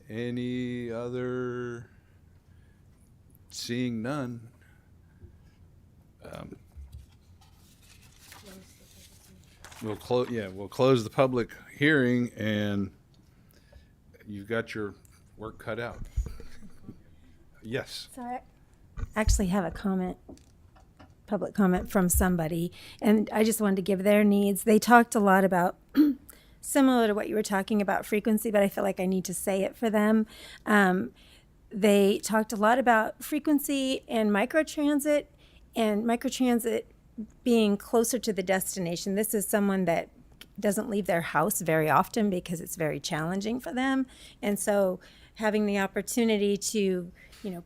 Any other? Seeing none. We'll close the public hearing, and you've got your work cut out. Yes. So I actually have a public comment from somebody, and I just wanted to give their needs. They talked a lot about similar to what you were talking about, frequency, but I feel like I need to say it for them. They talked a lot about frequency and microtransit being closer to the destination. This is someone that doesn't leave their house very often because it's very challenging for them. And so having the opportunity to,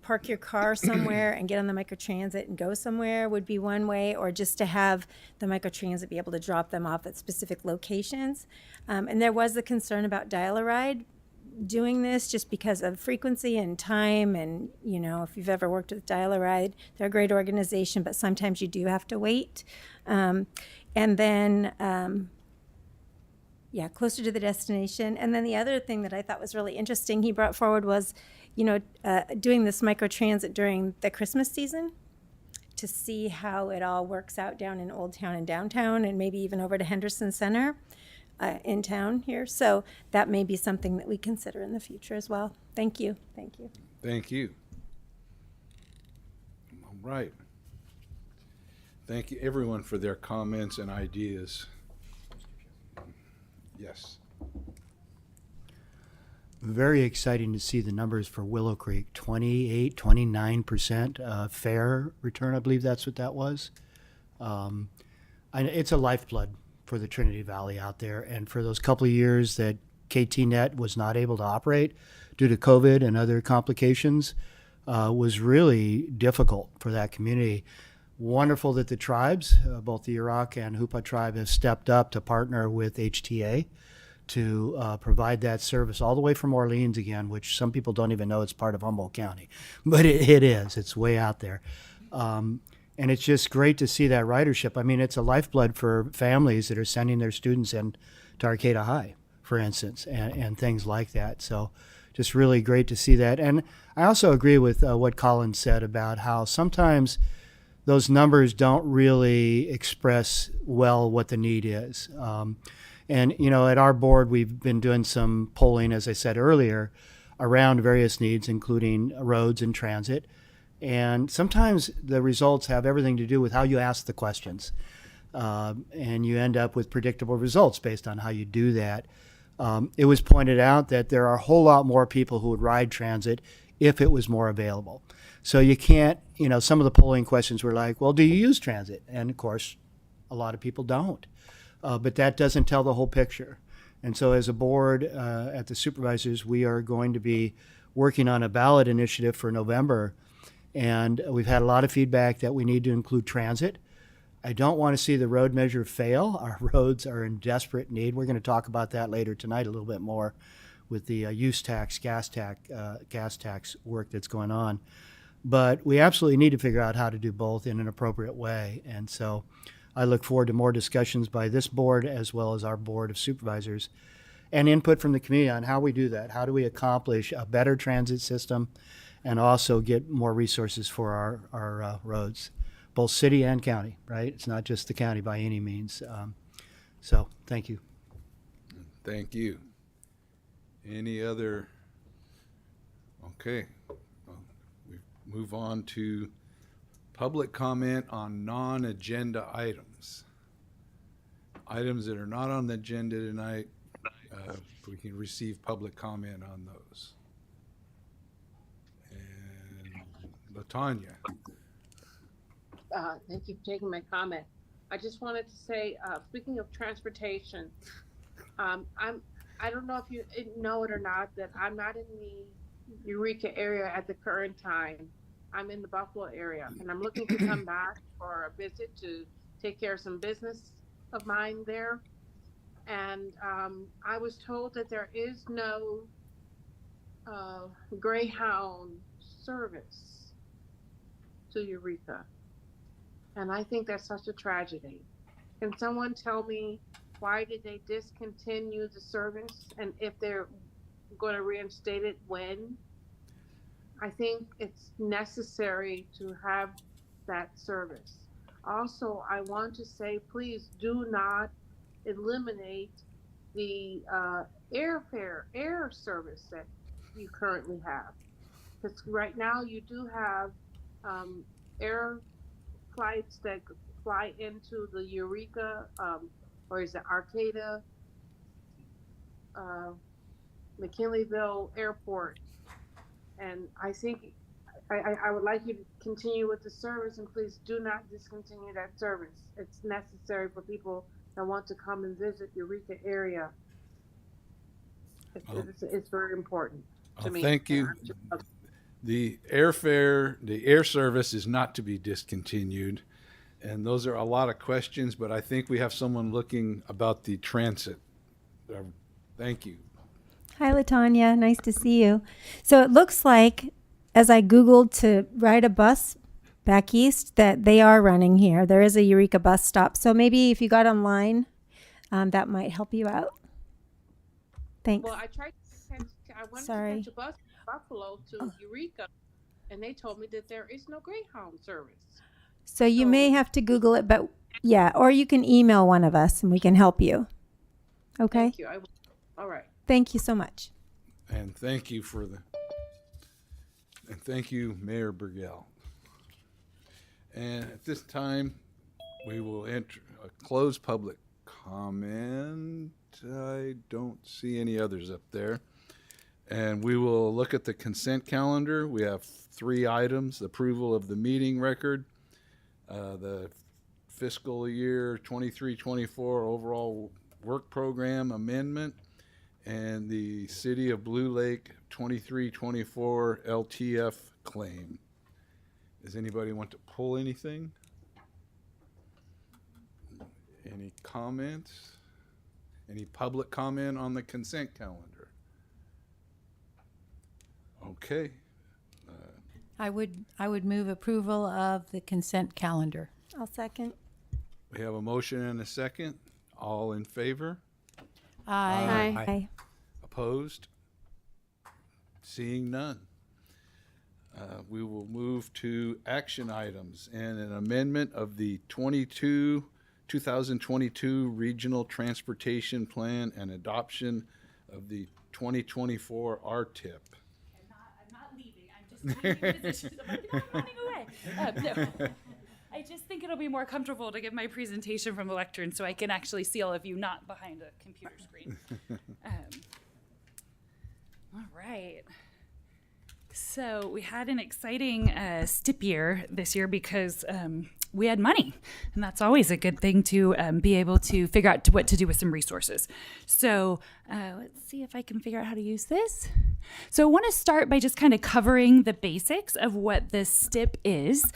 park your car somewhere and get on the microtransit and go somewhere would be one way, or just to have the microtransit be able to drop them off at specific locations. And there was the concern about Dial-A-Ride doing this just because of frequency and time. And, if you've ever worked with Dial-A-Ride, they're a great organization, but sometimes you do have to wait. And then, closer to the destination. And then the other thing that I thought was really interesting he brought forward was, doing this microtransit during the Christmas season to see how it all works out down in Old Town and downtown, and maybe even over to Henderson Center. in town here. So that may be something that we consider in the future as well. Thank you. Thank you. Thank you. All right. Thank you, everyone, for their comments and ideas. Yes. Very exciting to see the numbers for Willow Creek, 29% fair return. I believe that's what that was. It's a lifeblood for the Trinity Valley out there. And for those couple of years that KTNet was not able to operate due to COVID and other complications, was really difficult for that community. Wonderful that the tribes, both the Yurok and Hupa tribe, have stepped up to partner with HTA to provide that service all the way from Orleans again, which some people don't even know it's part of Humboldt County, but it is. It's way out there. And it's just great to see that ridership. I mean, it's a lifeblood for families that are sending their students in to Arcata High, for instance, and things like that. So just really great to see that. And I also agree with what Colin said about how sometimes those numbers don't really express well what the need is. And, you know, at our board, we've been doing some polling, as I said earlier, around various needs, including roads and transit. And sometimes the results have everything to do with how you ask the questions. And you end up with predictable results based on how you do that. It was pointed out that there are a whole lot more people who would ride transit if it was more available. So you can't, you know, some of the polling questions were like, well, do you use transit? And of course, a lot of people don't. But that doesn't tell the whole picture. And so as a board at the supervisors, we are going to be working on a ballot initiative for November. And we've had a lot of feedback that we need to include transit. I don't want to see the road measure fail. Our roads are in desperate need. We're going to talk about that later tonight a little bit more with the use tax, gas tax work that's going on. But we absolutely need to figure out how to do both in an appropriate way. And so I look forward to more discussions by this board as well as our board of supervisors and input from the community on how we do that. How do we accomplish a better transit system and also get more resources for our roads, both city and county, right? It's not just the county by any means. So thank you. Thank you. Any other? Okay. We move on to public comment on non-agenda items. Items that are not on the agenda tonight, we can receive public comment on those. And LaTanya. Thank you for taking my comment. I just wanted to say, speaking of transportation, I don't know if you know it or not, that I'm not in the Eureka area at the current time. I'm in the Buffalo area, and I'm looking to come back for a visit to take care of some business of mine there. And I was told that there is no Greyhound service to Eureka. And I think that's such a tragedy. Can someone tell me why did they discontinue the service, and if they're going to reinstate it, when? I think it's necessary to have that service. Also, I want to say, please do not eliminate the air service that you currently have. Because right now you do have air flights that fly into the Eureka, or is it Arcata, McKinleyville Airport. And I think I would like you to continue with the service, and please do not discontinue that service. It's necessary for people that want to come and visit Eureka area. It's very important to me. Thank you. The airfare, the air service is not to be discontinued. And those are a lot of questions, but I think we have someone looking about the transit. Thank you. Hi, LaTanya. Nice to see you. So it looks like, as I Googled to ride a bus back east, that they are running here. There is a Eureka bus stop. So maybe if you got online, that might help you out. Thanks. Well, I wanted to catch a bus from Buffalo to Eureka, and they told me that there is no Greyhound service. So you may have to Google it, but yeah, or you can email one of us and we can help you. Okay? Thank you. All right. Thank you so much. And thank you Mayor Burgell. And at this time, we will close public comment. I don't see any others up there. And we will look at the consent calendar. We have 3 items: approval of the meeting record, the fiscal year 23-24 overall work program amendment, and the City of Blue Lake 23-24 LTF claim. Does anybody want to pull anything? Any comments? Any public comment on the consent calendar? Okay. I would move approval of the consent calendar. I'll second. We have a motion and a second. All in favor? Aye. Aye. Opposed? Seeing none. We will move to action items and an amendment of the 2022 Regional Transportation Plan and adoption of the 2024 RTIP. I'm not leaving. I'm just changing positions. I'm not running away. No. I just think it'll be more comfortable to give my presentation from the lectern so I can actually see all of you, not behind a computer screen. All right. So we had an exciting STIP year this year because we had money, and that's always a good thing to be able to figure out what to do with some resources. So let's see if I can figure out how to use this. So I want to start by just kind of covering the basics of what this STIP is,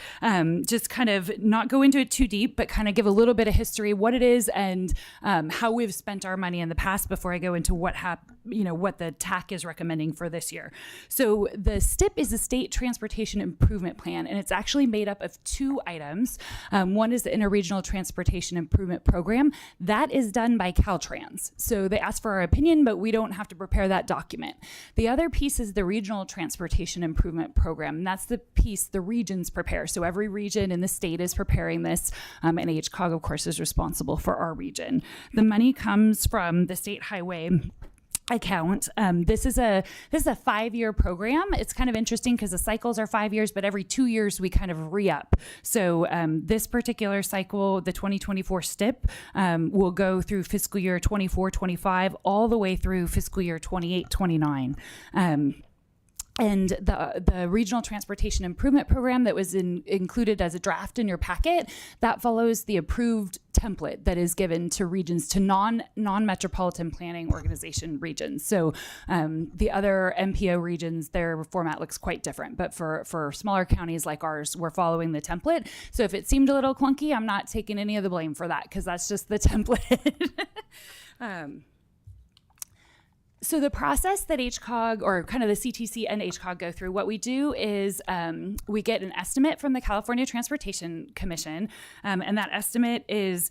just kind of not go into it too deep, but kind of give a little bit of history, what it is, and how we've spent our money in the past before I go into what the TAC is recommending for this year. So the STIP is the State Transportation Improvement Plan, and it's actually made up of 2 items. One is the Interregional Transportation Improvement Program. That is done by Caltrans. So they ask for our opinion, but we don't have to prepare that document. The other piece is the Regional Transportation Improvement Program, and that's the piece the regions prepare. So every region in the state is preparing this, and HCOG, of course, is responsible for our region. The money comes from the state highway account. This is a 5-year program. It's kind of interesting because the cycles are 5 years, but every 2 years we kind of re-up. So this particular cycle, the 2024 STIP, will go through fiscal year 24-25 all the way through fiscal year 28-29. And the Regional Transportation Improvement Program that was included as a draft in your packet, that follows the approved template that is given to regions, to non-metropolitan planning organization regions. So the other MPO regions, their format looks quite different. But for smaller counties like ours, we're following the template. So if it seemed a little clunky, I'm not taking any of the blame for that because that's just the template. So the process that HCOG, or kind of the CTC and HCOG, go through, what we do is we get an estimate from the California Transportation Commission, and that estimate is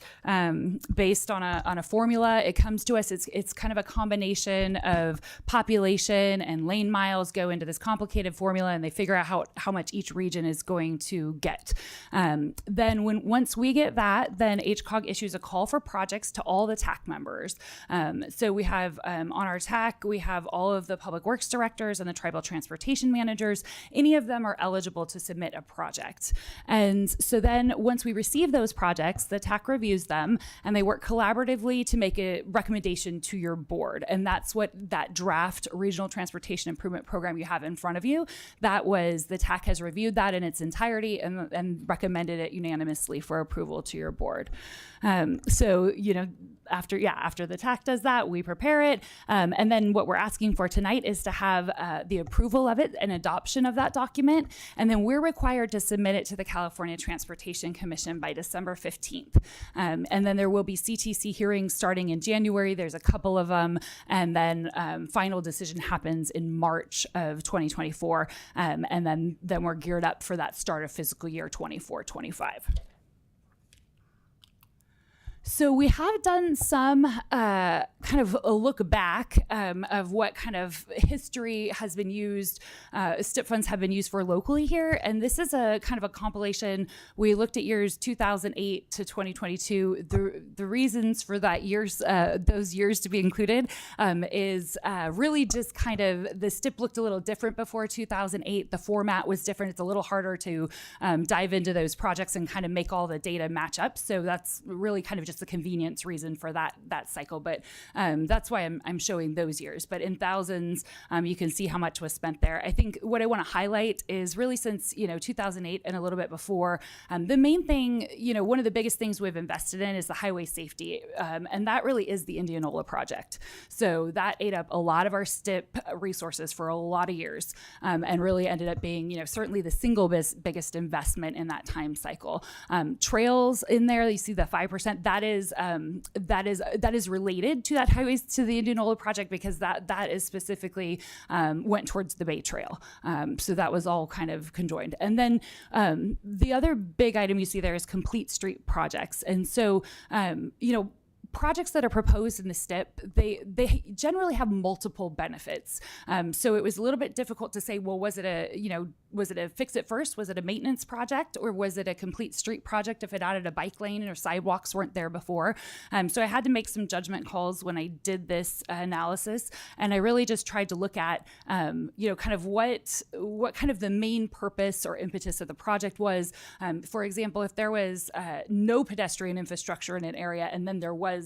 based on a formula. It comes to us. It's kind of a combination of population and lane miles go into this complicated formula, and they figure out how much each region is going to get. Then once we get that, then HCOG issues a call for projects to all the TAC members. So we have on our TAC, we have all of the public works directors and the tribal transportation managers. Any of them are eligible to submit a project. And so then once we receive those projects, the TAC reviews them and they work collaboratively to make a recommendation to your board. And that's what that draft Regional Transportation Improvement Program you have in front of you, that was, the TAC has reviewed that in its entirety and recommended it unanimously for approval to your board. So, after the TAC does that, we prepare it. And then what we're asking for tonight is to have the approval of it and adoption of that document. And then we're required to submit it to the California Transportation Commission by December 15th. And then there will be CTC hearings starting in January. There's a couple of them. And then final decision happens in March of 2024. And then we're geared up for that start of fiscal year 24-25. So we have done some kind of a look back of what kind of history has been used, STIP funds have been used for locally here. And this is a kind of a compilation. We looked at years 2008 to 2022. The reasons for that those years to be included is really just kind of the STIP looked a little different before 2008. The format was different. It's a little harder to dive into those projects and kind of make all the data match up. So that's really kind of just a convenience reason for that cycle. But that's why I'm showing those years. But in thousands, you can see how much was spent there. I think what I want to highlight is really since 2008 and a little bit before, the main thing, one of the biggest things we've invested in is the highway safety, and that really is the Indianola project. So that ate up a lot of our STIP resources for a lot of years, and really ended up being certainly the single biggest investment in that time cycle. Trails in there, you see the 5%. That is related to that highways to the Indianola project because that is specifically went towards the Bay Trail. So that was all kind of conjoined. And then the other big item you see there is complete street projects. And so projects that are proposed in the STIP, they generally have multiple benefits. So it was a little bit difficult to say, well, was it a fix it first? Was it a maintenance project? Or was it a complete street project if it added a bike lane or sidewalks weren't there before? So I had to make some judgment calls when I did this analysis. And I really just tried to look at, kind of what kind of the main purpose or impetus of the project was. For example, if there was no pedestrian infrastructure in an area and then there was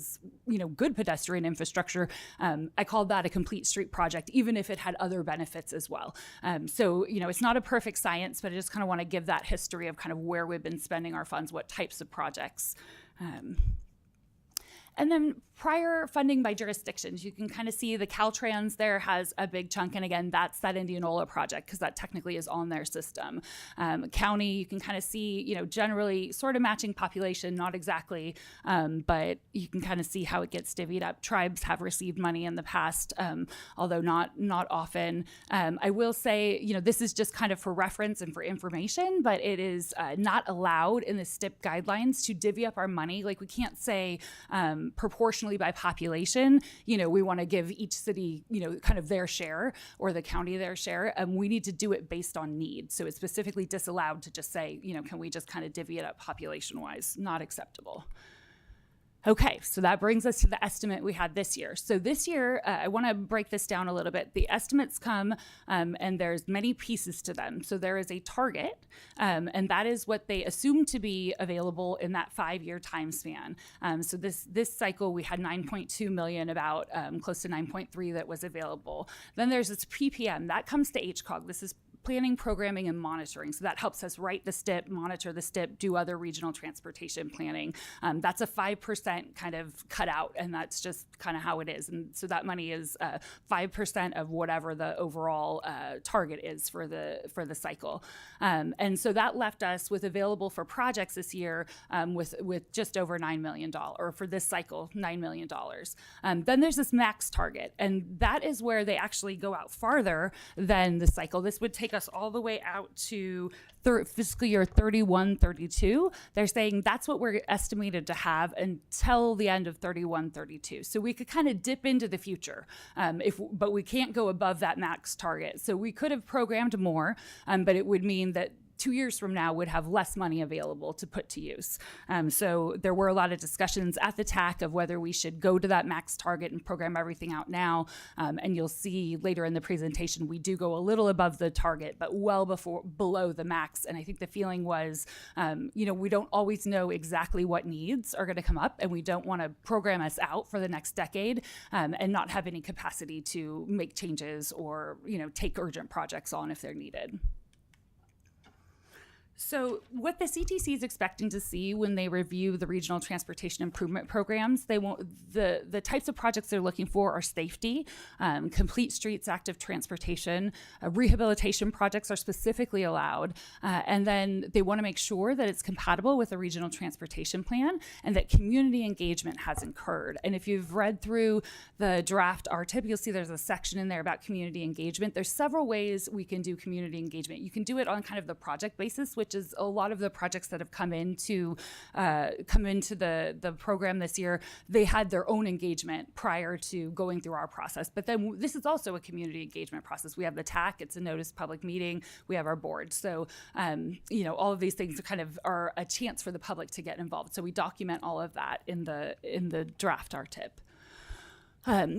good pedestrian infrastructure, I called that a complete street project, even if it had other benefits as well. So it's not a perfect science, but I just kind of want to give that history of kind of where we've been spending our funds, what types of projects. And then prior funding by jurisdictions, you can kind of see the Caltrans there has a big chunk. And again, that's that Indianola project because that technically is on their system. County, you can kind of see, generally sort of matching population, not exactly, but you can kind of see how it gets divvied up. Tribes have received money in the past, although not often. I will say, this is just kind of for reference and for information, but it is not allowed in the STIP guidelines to divvy up our money. Like we can't say, proportionally by population, we want to give each city, kind of their share or the county their share. We need to do it based on need. So it's specifically disallowed to just say, can we just kind of divvy it up population wise? Not acceptable. Okay, so that brings us to the estimate we had this year. So this year, I want to break this down a little bit. The estimates come, and there's many pieces to them. So there is a target, and that is what they assume to be available in that 5-year time span. So this cycle, we had 9.2 million, about close to 9.3 that was available. Then there's this PPM that comes to HCOG. This is planning, programming, and monitoring. So that helps us write the STIP, monitor the STIP, do other regional transportation planning. That's a 5% kind of cutout, and that's just kind of how it is. And so that money is 5% of whatever the overall target is for the cycle. And so that left us with available for projects this year with just over $9 million, or for this cycle, $9 million. Then there's this max target, and that is where they actually go out farther than the cycle. This would take us all the way out to fiscal year 31-32. They're saying that's what we're estimated to have until the end of 31-32. So we could kind of dip into the future, but we can't go above that max target. So we could have programmed more, but it would mean that 2 years from now would have less money available to put to use. So there were a lot of discussions at the TAC of whether we should go to that max target and program everything out now. And you'll see later in the presentation, we do go a little above the target, but well below the max. And I think the feeling was, we don't always know exactly what needs are going to come up, and we don't want to program us out for the next decade and not have any capacity to make changes or, take urgent projects on if they're needed. So what the CTC is expecting to see when they review the regional transportation improvement programs, the types of projects they're looking for are safety, complete streets, active transportation, rehabilitation projects are specifically allowed, and then they want to make sure that it's compatible with a regional transportation plan and that community engagement has occurred. And if you've read through the draft RTIP, you'll see there's a section in there about community engagement. There's several ways we can do community engagement. You can do it on kind of the project basis, which is a lot of the projects that have come into the program this year. They had their own engagement prior to going through our process. But then this is also a community engagement process. We have the TAC, it's a notice public meeting. We have our board. So, all of these things kind of are a chance for the public to get involved. So we document all of that in the draft RTIP.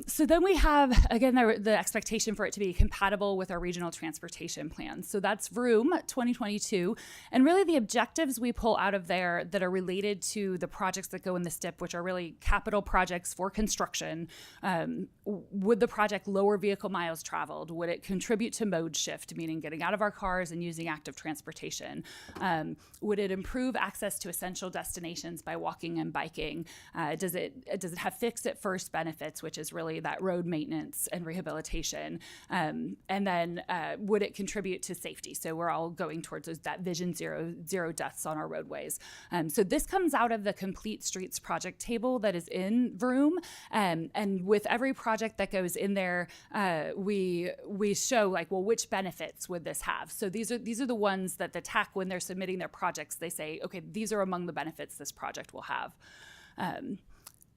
So then we have, again, the expectation for it to be compatible with our regional transportation plan. So that's VROOM 2022. And really the objectives we pull out of there that are related to the projects that go in the STIP, which are really capital projects for construction. Would the project lower vehicle miles traveled? Would it contribute to mode shift, meaning getting out of our cars and using active transportation? Would it improve access to essential destinations by walking and biking? Does it have fixed at first benefits, which is really that road maintenance and rehabilitation? And then would it contribute to safety? So we're all going towards that vision zero deaths on our roadways. So this comes out of the Complete Streets project table that is in VROOM. And with every project that goes in there, we show which benefits would this have? So these are the ones that the TAC, when they're submitting their projects, they say, okay, these are among the benefits this project will have.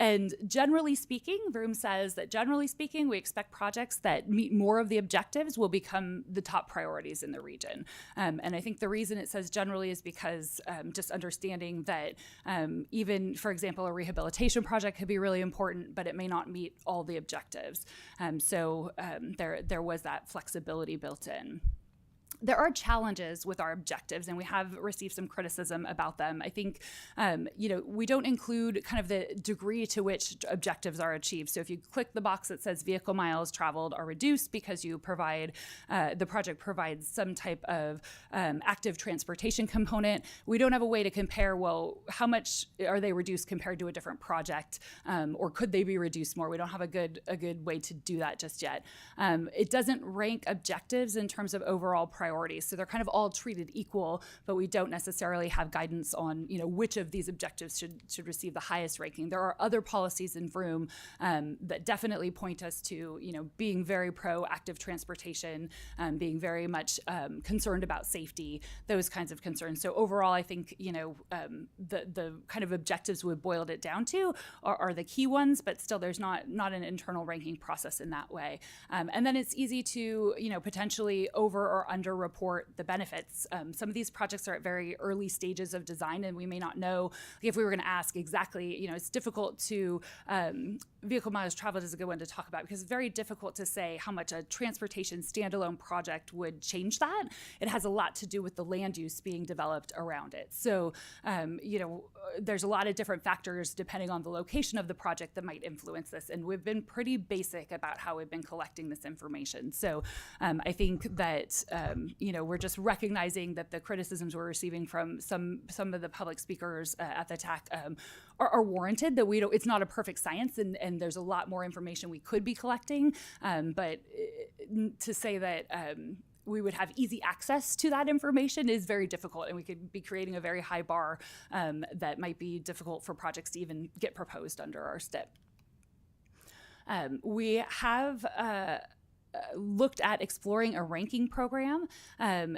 And generally speaking, VROOM says that generally speaking, we expect projects that meet more of the objectives will become the top priorities in the region. And I think the reason it says generally is because just understanding that even, for example, a rehabilitation project could be really important, but it may not meet all the objectives. So there was that flexibility built in. There are challenges with our objectives, and we have received some criticism about them. I think, we don't include kind of the degree to which objectives are achieved. So if you click the box that says vehicle miles traveled are reduced because you provide, the project provides some type of active transportation component, we don't have a way to compare, well, how much are they reduced compared to a different project, or could they be reduced more? We don't have a good way to do that just yet. It doesn't rank objectives in terms of overall priorities. So they're kind of all treated equal, but we don't necessarily have guidance on, which of these objectives should receive the highest ranking. There are other policies in VROOM that definitely point us to, being very pro-active transportation, being very much concerned about safety, those kinds of concerns. So overall, I think, the kind of objectives we boiled it down to are the key ones, but still there's not an internal ranking process in that way. And then it's easy to, potentially over or under report the benefits. Some of these projects are at very early stages of design, and we may not know if we were going to ask exactly, it's difficult to, vehicle miles traveled is a good one to talk about because it's very difficult to say how much a transportation standalone project would change that. It has a lot to do with the land use being developed around it. So, there's a lot of different factors depending on the location of the project that might influence this. And we've been pretty basic about how we've been collecting this information. So I think that, we're just recognizing that the criticisms we're receiving from some of the public speakers at the TAC are warranted, that it's not a perfect science and there's a lot more information we could be collecting. But to say that we would have easy access to that information is very difficult, and we could be creating a very high bar that might be difficult for projects to even get proposed under our STIP. We have looked at exploring a ranking program.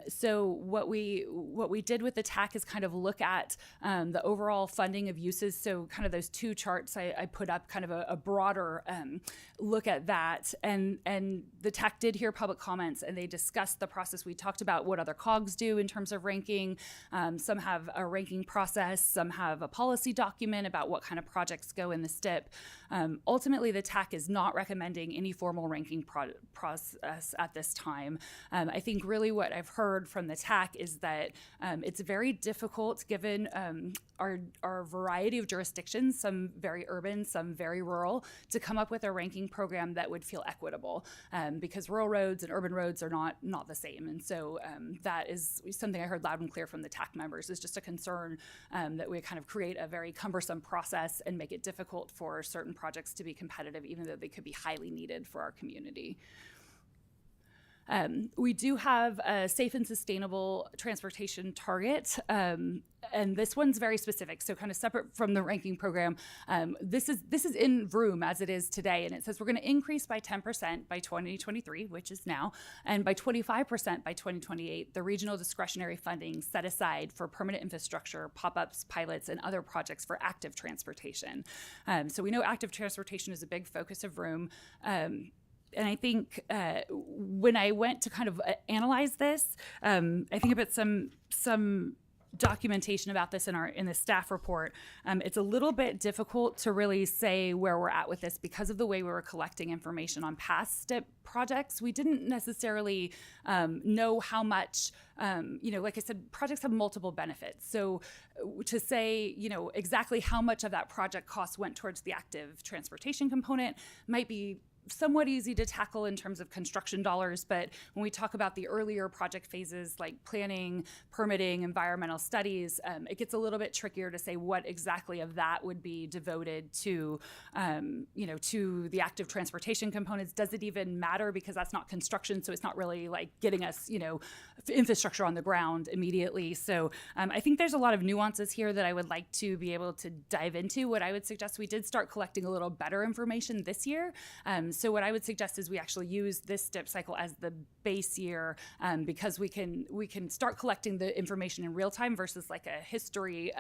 So what we did with the TAC is kind of look at the overall funding of uses. So kind of those two charts I put up, kind of a broader look at that. And the TAC did hear public comments, and they discussed the process. We talked about what other COGs do in terms of ranking. Some have a ranking process. Some have a policy document about what kind of projects go in the STIP. Ultimately, the TAC is not recommending any formal ranking process at this time. I think really what I've heard from the TAC is that it's very difficult given our variety of jurisdictions, some very urban, some very rural, to come up with a ranking program that would feel equitable because rural roads and urban roads are not the same. And so that is something I heard loud and clear from the TAC members, is just a concern that we kind of create a very cumbersome process and make it difficult for certain projects to be competitive, even though they could be highly needed for our community. We do have a safe and sustainable transportation target. And this one's very specific, so kind of separate from the ranking program. This is in room as it is today, and it says we're going to increase by 10% by 2023, which is now, and by 25% by 2028, the regional discretionary funding set aside for permanent infrastructure, pop-ups, pilots, and other projects for active transportation. So we know active transportation is a big focus of room. And I think when I went to kind of analyze this, I think about some documentation about this in the staff report. It's a little bit difficult to really say where we're at with this because of the way we were collecting information on past STIP projects. We didn't necessarily know how much, like I said, projects have multiple benefits. So to say, exactly how much of that project cost went towards the active transportation component might be somewhat easy to tackle in terms of construction dollars, but when we talk about the earlier project phases like planning, permitting, environmental studies, it gets a little bit trickier to say what exactly of that would be devoted to, to the active transportation components. Does it even matter because that's not construction, so it's not really like getting us, infrastructure on the ground immediately. So I think there's a lot of nuances here that I would like to be able to dive into. What I would suggest we did start collecting a little better information this year. So what I would suggest is we actually use this STIP cycle as the base year because we can start collecting the information in real time versus like a history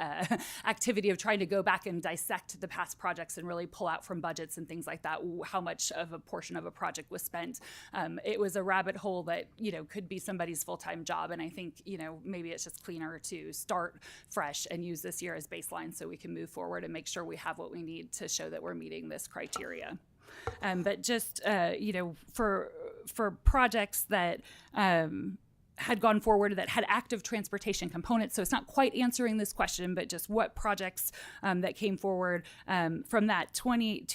activity of trying to go back and dissect the past projects and really pull out from budgets and things like that how much of a portion of a project was spent. It was a rabbit hole that could be somebody's full-time job, and I think maybe it's just cleaner to start fresh and use this year as baseline so we can move forward and make sure we have what we need to show that we're meeting this criteria. But just, for projects that had gone forward that had active transportation components. So it's not quite answering this question, but just what projects that came forward from that 2008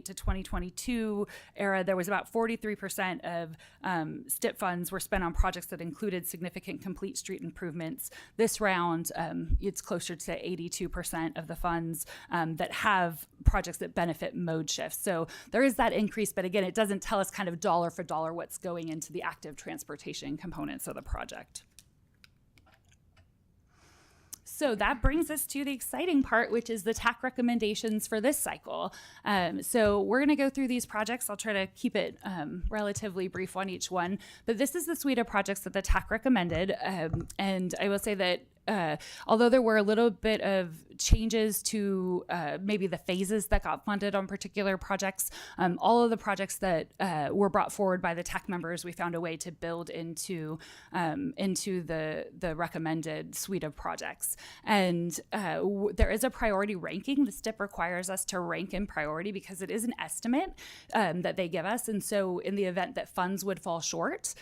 to 2022 era, there was about 43% of STIP funds were spent on projects that included significant complete street improvements. This round, it's closer to 82% of the funds that have projects that benefit mode shifts. So there is that increase, but again, it doesn't tell us kind of dollar for dollar what's going into the active transportation components of the project. So that brings us to the exciting part, which is the TAC recommendations for this cycle. So we're going to go through these projects. I'll try to keep it relatively brief on each one. But this is the suite of projects that the TAC recommended. And I will say that although there were a little bit of changes to maybe the phases that got funded on particular projects, all of the projects that were brought forward by the TAC members, we found a way to build into the recommended suite of projects. And there is a priority ranking. The STIP requires us to rank in priority because it is an estimate that they give us. And so in the event that funds would fall short,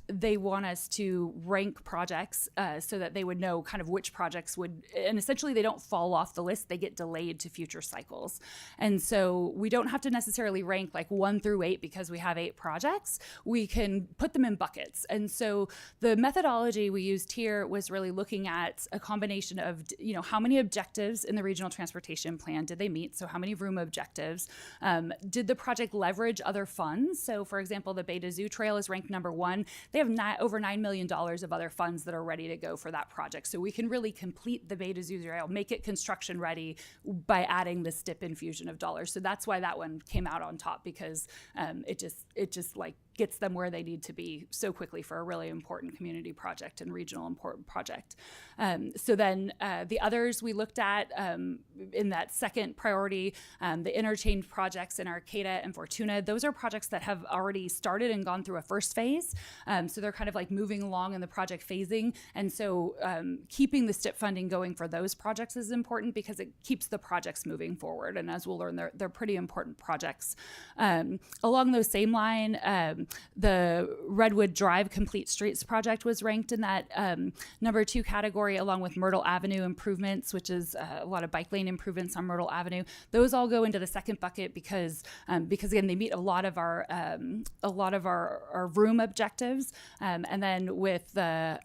they want us to rank projects so that they would know kind of which projects would, and essentially they don't fall off the list, they get delayed to future cycles. And so we don't have to necessarily rank like 1 through 8 because we have 8 projects. We can put them in buckets. And so the methodology we used here was really looking at a combination of, how many objectives in the regional transportation plan did they meet? So how many room objectives? Did the project leverage other funds? So for example, the Beta Zoo Trail is ranked number 1. They have over $9 million of other funds that are ready to go for that project. So we can really complete the Beta Zoo Trail, make it construction ready by adding the STIP infusion of dollars. So that's why that one came out on top, because it just like gets them where they need to be so quickly for a really important community project and regional important project. So then the others we looked at in that second priority, the interchange projects in Arcata and Fortuna, those are projects that have already started and gone through a first phase. So they're kind of like moving along in the project phasing. And so keeping the STIP funding going for those projects is important because it keeps the projects moving forward. And as we'll learn, they're pretty important projects. Along those same line, the Redwood Drive Complete Streets project was ranked in that number 2 category, along with Myrtle Avenue improvements, which is a lot of bike lane improvements on Myrtle Avenue. Those all go into the second bucket because again, they meet a lot of our room objectives. And then with the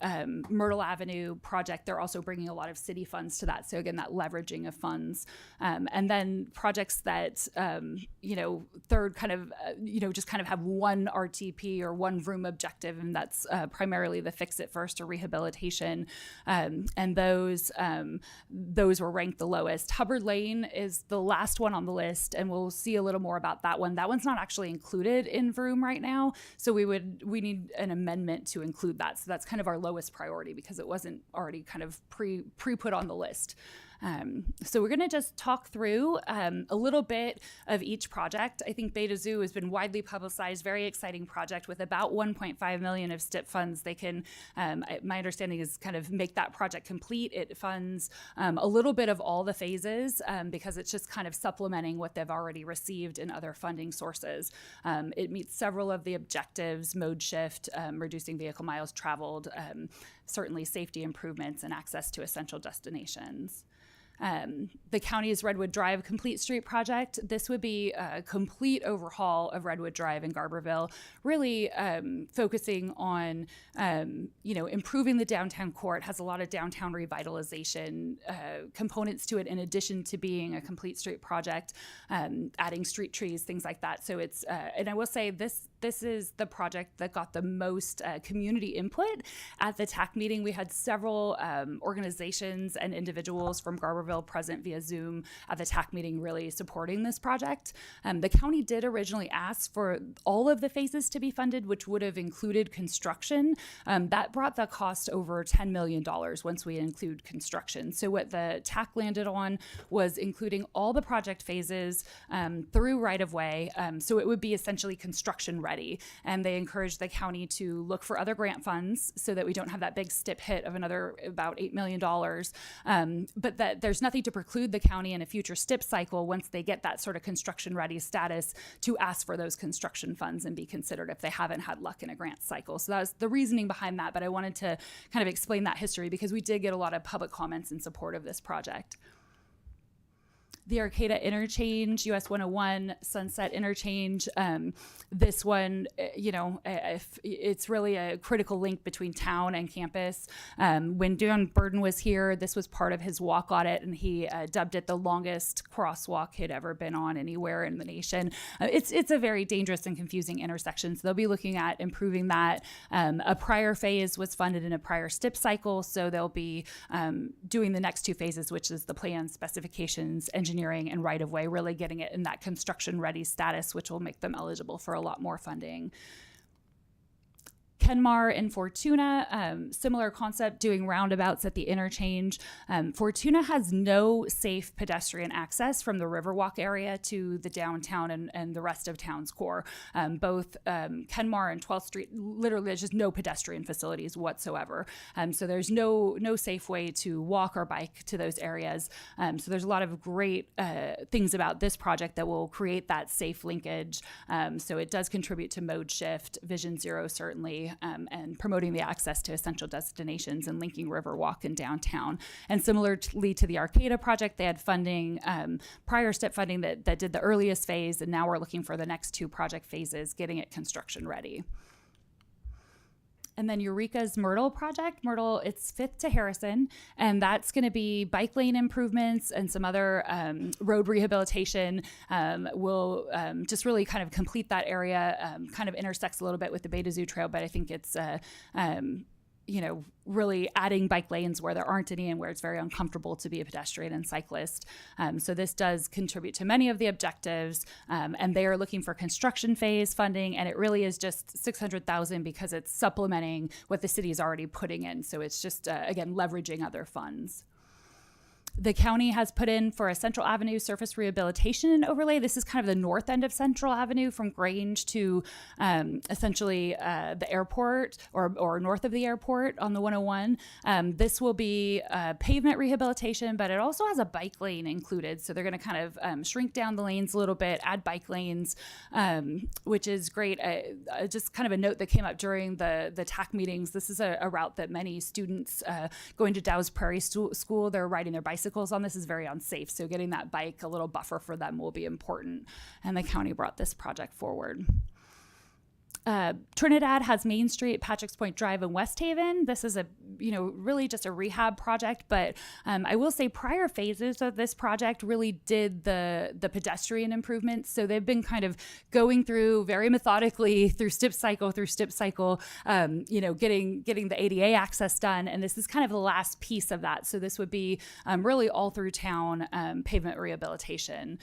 Myrtle Avenue project, they're also bringing a lot of city funds to that. So again, that leveraging of funds. And then projects that, third kind of, just kind of have one RTP or one room objective, and that's primarily the fix it first or rehabilitation. And those were ranked the lowest. Hubbard Lane is the last one on the list, and we'll see a little more about that one. That one's not actually included in VROOM right now, so we need an amendment to include that. So that's kind of our lowest priority because it wasn't already kind of pre-put on the list. So we're going to just talk through a little bit of each project. I think Beta Zoo has been widely publicized, very exciting project with about 1.5 million of STIP funds. They can, my understanding is kind of make that project complete. It funds a little bit of all the phases because it's just kind of supplementing what they've already received in other funding sources. It meets several of the objectives: mode shift, reducing vehicle miles traveled, certainly safety improvements, and access to essential destinations. The county's Redwood Drive Complete Street project. This would be a complete overhaul of Redwood Drive in Garberville, really focusing on, improving the downtown core. It has a lot of downtown revitalization components to it, in addition to being a complete street project, adding street trees, things like that. So it's, and I will say this is the project that got the most community input. At the TAC meeting, we had several organizations and individuals from Garberville present via Zoom at the TAC meeting, really supporting this project. The county did originally ask for all of the phases to be funded, which would have included construction. That brought the cost over $10 million once we include construction. So what the TAC landed on was including all the project phases through right-of-way. So it would be essentially construction ready. And they encouraged the county to look for other grant funds so that we don't have that big STIP hit of another about $8 million. But that there's nothing to preclude the county in a future STIP cycle, once they get that sort of construction ready status, to ask for those construction funds and be considered if they haven't had luck in a grant cycle. So that was the reasoning behind that. But I wanted to kind of explain that history because we did get a lot of public comments in support of this project. The Arcata Interchange, US 101 Sunset Interchange. This one, it's really a critical link between town and campus. When Don Burden was here, this was part of his walk audit, and he dubbed it the longest crosswalk he'd ever been on anywhere in the nation. It's a very dangerous and confusing intersection, so they'll be looking at improving that. A prior phase was funded in a prior STIP cycle, so they'll be doing the next two phases, which is the plan, specifications, engineering, and right-of-way, really getting it in that construction-ready status, which will make them eligible for a lot more funding. Kenmar and Fortuna, similar concept, doing roundabouts at the interchange. Fortuna has no safe pedestrian access from the Riverwalk area to the downtown and the rest of town's core. Both Kenmar and 12th Street, literally there's just no pedestrian facilities whatsoever. So there's no safe way to walk or bike to those areas. So there's a lot of great things about this project that will create that safe linkage. So it does contribute to mode shift, Vision Zero certainly, and promoting the access to essential destinations and linking Riverwalk and downtown. And similarly to the Arcata project, they had funding, prior STIP funding that did the earliest phase, and now we're looking for the next two project phases, getting it construction ready. And then Eureka's Myrtle project. Myrtle, it's 5th to Harrison, and that's going to be bike lane improvements and some other road rehabilitation. We'll just really kind of complete that area, kind of intersects a little bit with the Beta Zoo Trail, but I think it's really adding bike lanes where there aren't any and where it's very uncomfortable to be a pedestrian and cyclist. So this does contribute to many of the objectives, and they are looking for construction phase funding, and it really is just $600,000 because it's supplementing what the city is already putting in. So it's just, again, leveraging other funds. The county has put in for a Central Avenue surface rehabilitation and overlay. This is kind of the north end of Central Avenue from Grange to essentially the airport or north of the airport on the 101. This will be pavement rehabilitation, but it also has a bike lane included. So they're going to kind of shrink down the lanes a little bit, add bike lanes, which is great. Just kind of a note that came up during the TAC meetings. This is a route that many students going to Dow's Prairie School, they're riding their bicycles on. This is very unsafe, so getting that bike a little buffer for them will be important, and the county brought this project forward. Trinidad has Main Street, Patrick's Point Drive, and West Haven. This is really just a rehab project, but I will say prior phases of this project really did the pedestrian improvements. So they've been kind of going through very methodically through step cycle, getting the ADA access done. And this is kind of the last piece of that. So this would be really all through town pavement rehabilitation.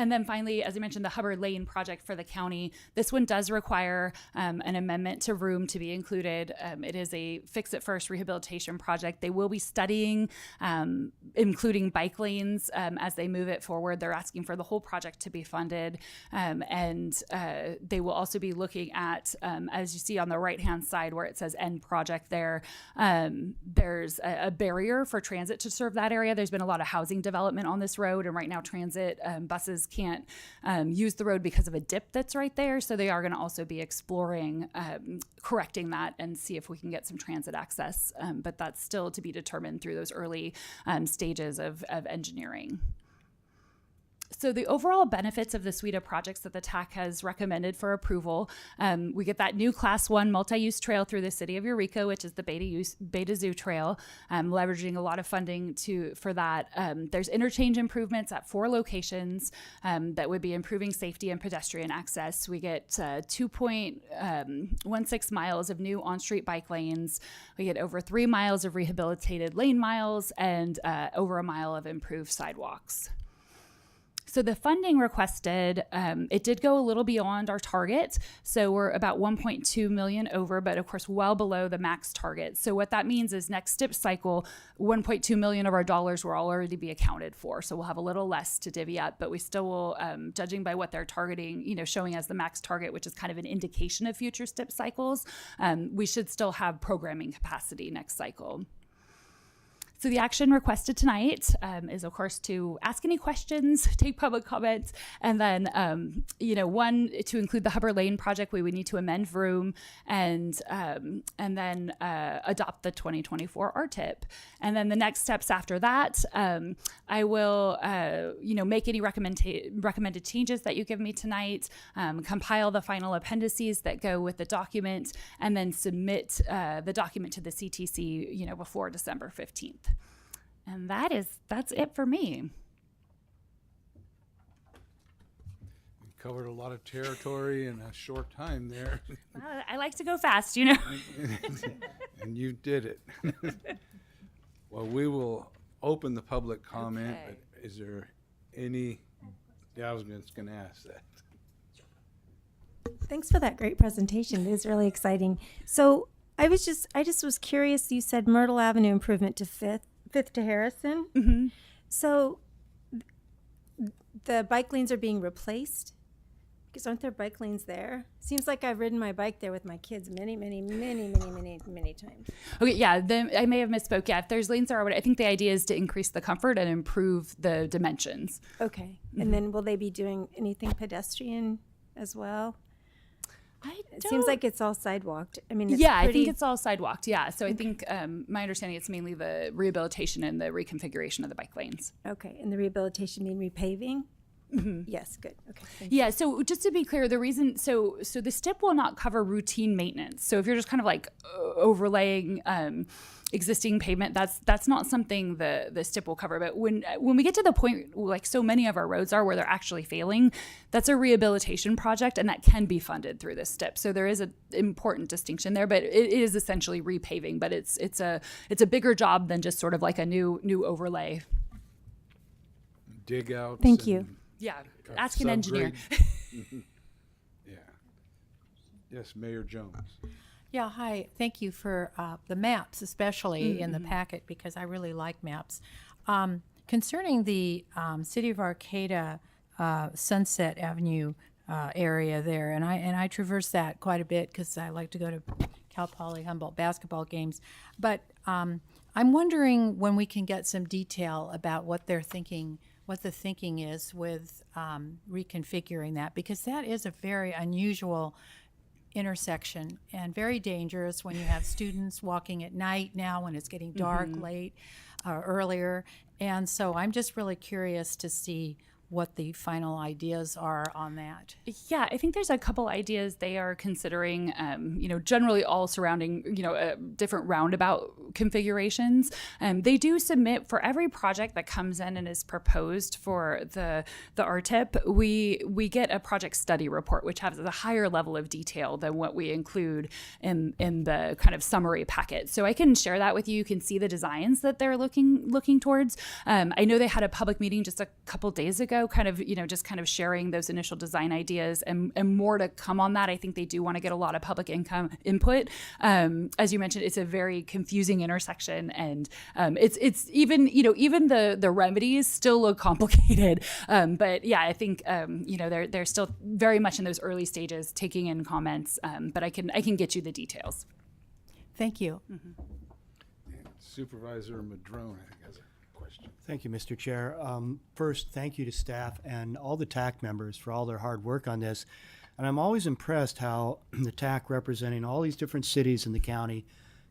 And then finally, as I mentioned, the Hubbard Lane project for the county. This one does require an amendment to room to be included. It is a fix-it-first rehabilitation project. They will be studying including bike lanes as they move it forward. They're asking for the whole project to be funded. And they will also be looking at, as you see on the right-hand side where it says end project there, there's a barrier for transit to serve that area. There's been a lot of housing development on this road, and right now transit buses can't use the road because of a dip that's right there. So they are going to also be exploring correcting that and see if we can get some transit access. But that's still to be determined through those early stages of engineering. So the overall benefits of the suite of projects that the TAC has recommended for approval, we get that new Class 1 multi-use trail through the city of Eureka, which is the Beta Zoo Trail, leveraging a lot of funding for that. There's interchange improvements at 4 locations that would be improving safety and pedestrian access. We get 2.16 miles of new on-street bike lanes. We get over 3 miles of rehabilitated lane miles and over a mile of improved sidewalks. So the funding requested, it did go a little beyond our target. So we're about 1.2 million over, but of course, well below the max target. So what that means is next STIP cycle, 1.2 million of our dollars will already be accounted for. So we'll have a little less to divvy up, but we still will, judging by what they're targeting, showing as the max target, which is kind of an indication of future STIP cycles, we should still have programming capacity next cycle. So the action requested tonight is, of course, to ask any questions, take public comments, and then, one, to include the Hubbard Lane project, we would need to amend VROOM and then adopt the 2024 RTIP. And then the next steps after that, I will, make any recommended changes that you give me tonight, compile the final appendices that go with the document, and then submit the document to the CTC, before December 15th. And that's it for me. We covered a lot of territory in a short time there. Well, I like to go fast, And you did it. Well, we will open the public comment. Okay. But is there any? Yeah, I was just going to ask that. Thanks for that great presentation. It is really exciting. So I just was curious. You said Myrtle Avenue improvement to Fifth to Harrison. Mm-hmm. So the bike lanes are being replaced? Because aren't there bike lanes there? Seems like I've ridden my bike there with my kids many times. Okay, yeah, then I may have misspoke. Yeah, if there's lanes there, I think the idea is to increase the comfort and improve the dimensions. Okay, Mm-hmm. and then will they be doing anything pedestrian as well? It seems like it's all sidewalked. I mean, I think it's all sidewalked. Yeah, so I think my understanding it's mainly the rehabilitation and the reconfiguration of the bike lanes. Okay, and the rehabilitation mean repaving? Mm-hmm. Yes, good. Okay. Yeah, so just to be clear, the reason, so the STIP will not cover routine maintenance. So if you're just kind of like overlaying existing pavement, that's not something the STIP will cover. But when we get to the point, like so many of our roads are, where they're actually failing, that's a rehabilitation project, and that can be funded through this STIP. So there is an important distinction there, but it is essentially repaving. But it's a bigger job than just sort of like a new overlay. Dig out. Thank you. Yeah, ask an engineer. Yeah. Yes, Mayor Jones. Yeah, hi. Thank you for the maps, especially in the packet, because I really like maps. Concerning the City of Arcata Sunset Avenue area there, and I traverse that quite a bit because I like to go to Cal Poly Humboldt basketball games. But I'm wondering when we can get some detail about what they're thinking, what the thinking is with reconfiguring that, because that is a very unusual intersection and very dangerous when you have students walking at night now when it's getting dark late or earlier. And so I'm just really curious to see what the final ideas are on that. Yeah, I think there's a couple ideas they are considering, generally all surrounding, different roundabout configurations. They do submit for every project that comes in and is proposed for the RTIP, we get a project study report, which has a higher level of detail than what we include in the kind of summary packet. So I can share that with you. You can see the designs that they're looking towards. I know they had a public meeting just a couple days ago, just kind of sharing those initial design ideas, and more to come on that. I think they do want to get a lot of public input. As you mentioned, it's a very confusing intersection, and it's even the remedies still look complicated. But yeah, I think they're still very much in those early stages, taking in comments. But I can get you the details. Thank you. Mm-hmm. Supervisor Madrone, I think, has a question. Thank you, Mr. Chair. First, thank you to staff and all the TAC members for all their hard work on this. And I'm always impressed how the TAC representing all these different cities in the county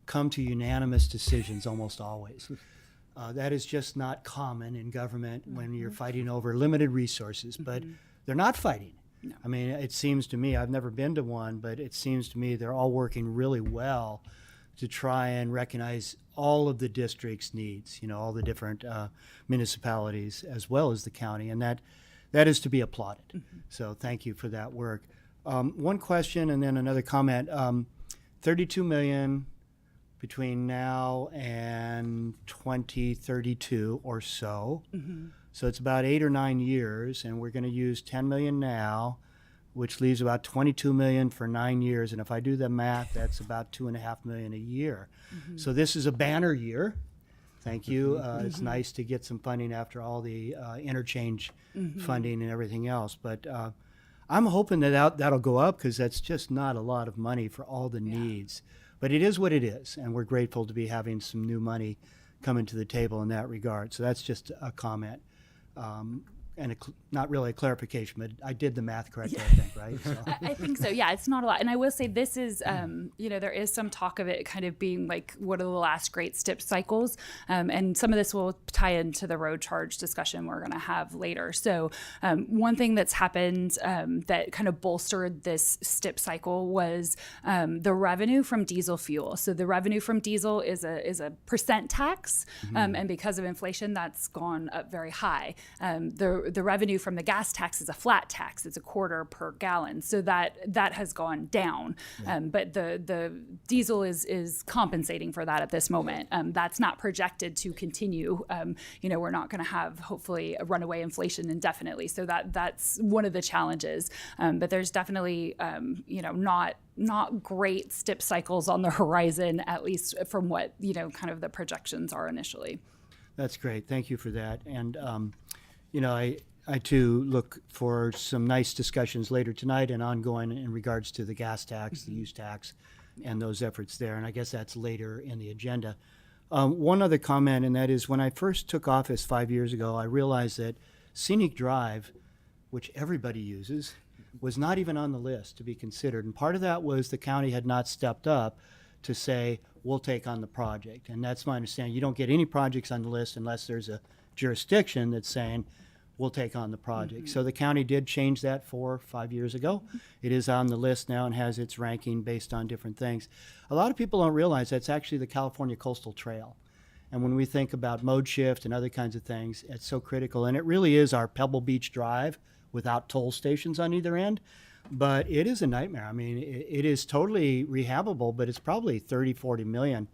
come to unanimous decisions almost always. That is just not common in government when you're fighting over limited resources, but they're not fighting. No. I mean, it seems to me, I've never been to one, but it seems to me they're all working really well to try and recognize all of the district's needs, all the different municipalities as well as the county, and that is to be applauded. Mm-hmm. So thank you for that work. One question and then another comment. $32 million between now and 2032 or so. Mm-hmm. So it's about 8 or 9 years, and we're going to use $10 million now, which leaves about $22 million for 9 years. And if I do the math, that's about $2.5 million a year. Mm-hmm. So this is a banner year. Thank you. It's nice to get some funding after all the interchange funding and everything else. But I'm hoping that'll go up, because that's just not a lot of money for all the needs. But it is what it is, and we're grateful to be having some new money coming to the table in that regard. So that's just a comment. And not really a clarification, but I did the math correctly, I think, right? So. I think so. Yeah, it's not a lot. And I will say this is, there is some talk of it kind of being like one of the last great STIP cycles. And some of this will tie into the road charge discussion we're going to have later. So one thing that's happened that kind of bolstered this STIP cycle was the revenue from diesel fuel. So the revenue from diesel is a percent tax. And because of inflation, that's gone up very high. The revenue from the gas tax is a flat tax. It's $0.25 per gallon. So that has gone down. Yeah. But the diesel is compensating for that at this moment. That's not projected to continue. We're not going to have, hopefully, a runaway inflation indefinitely. So that's one of the challenges. But there's definitely, not great STIP cycles on the horizon, at least from what, kind of the projections are initially. That's great. Thank you for that. And, I too look for some nice discussions later tonight and ongoing in regards to the gas tax, the use tax, and those efforts there. And I guess that's later in the agenda. One other comment, and that is when I first took office 5 years ago, I realized that Scenic Drive, which everybody uses, was not even on the list to be considered. And part of that was the county had not stepped up to say, we'll take on the project. And that's my understanding. You don't get any projects on the list unless there's a jurisdiction that's saying, we'll take on the project. So the county did change that 4 or 5 years ago. It is on the list now and has its ranking based on different things. A lot of people don't realize that's actually the California Coastal Trail. And when we think about mode shift and other kinds of things, it's so critical. And it really is our Pebble Beach Drive without toll stations on either end. But it is a nightmare. I mean, it is totally rehabable, but it's probably 30, 40 million.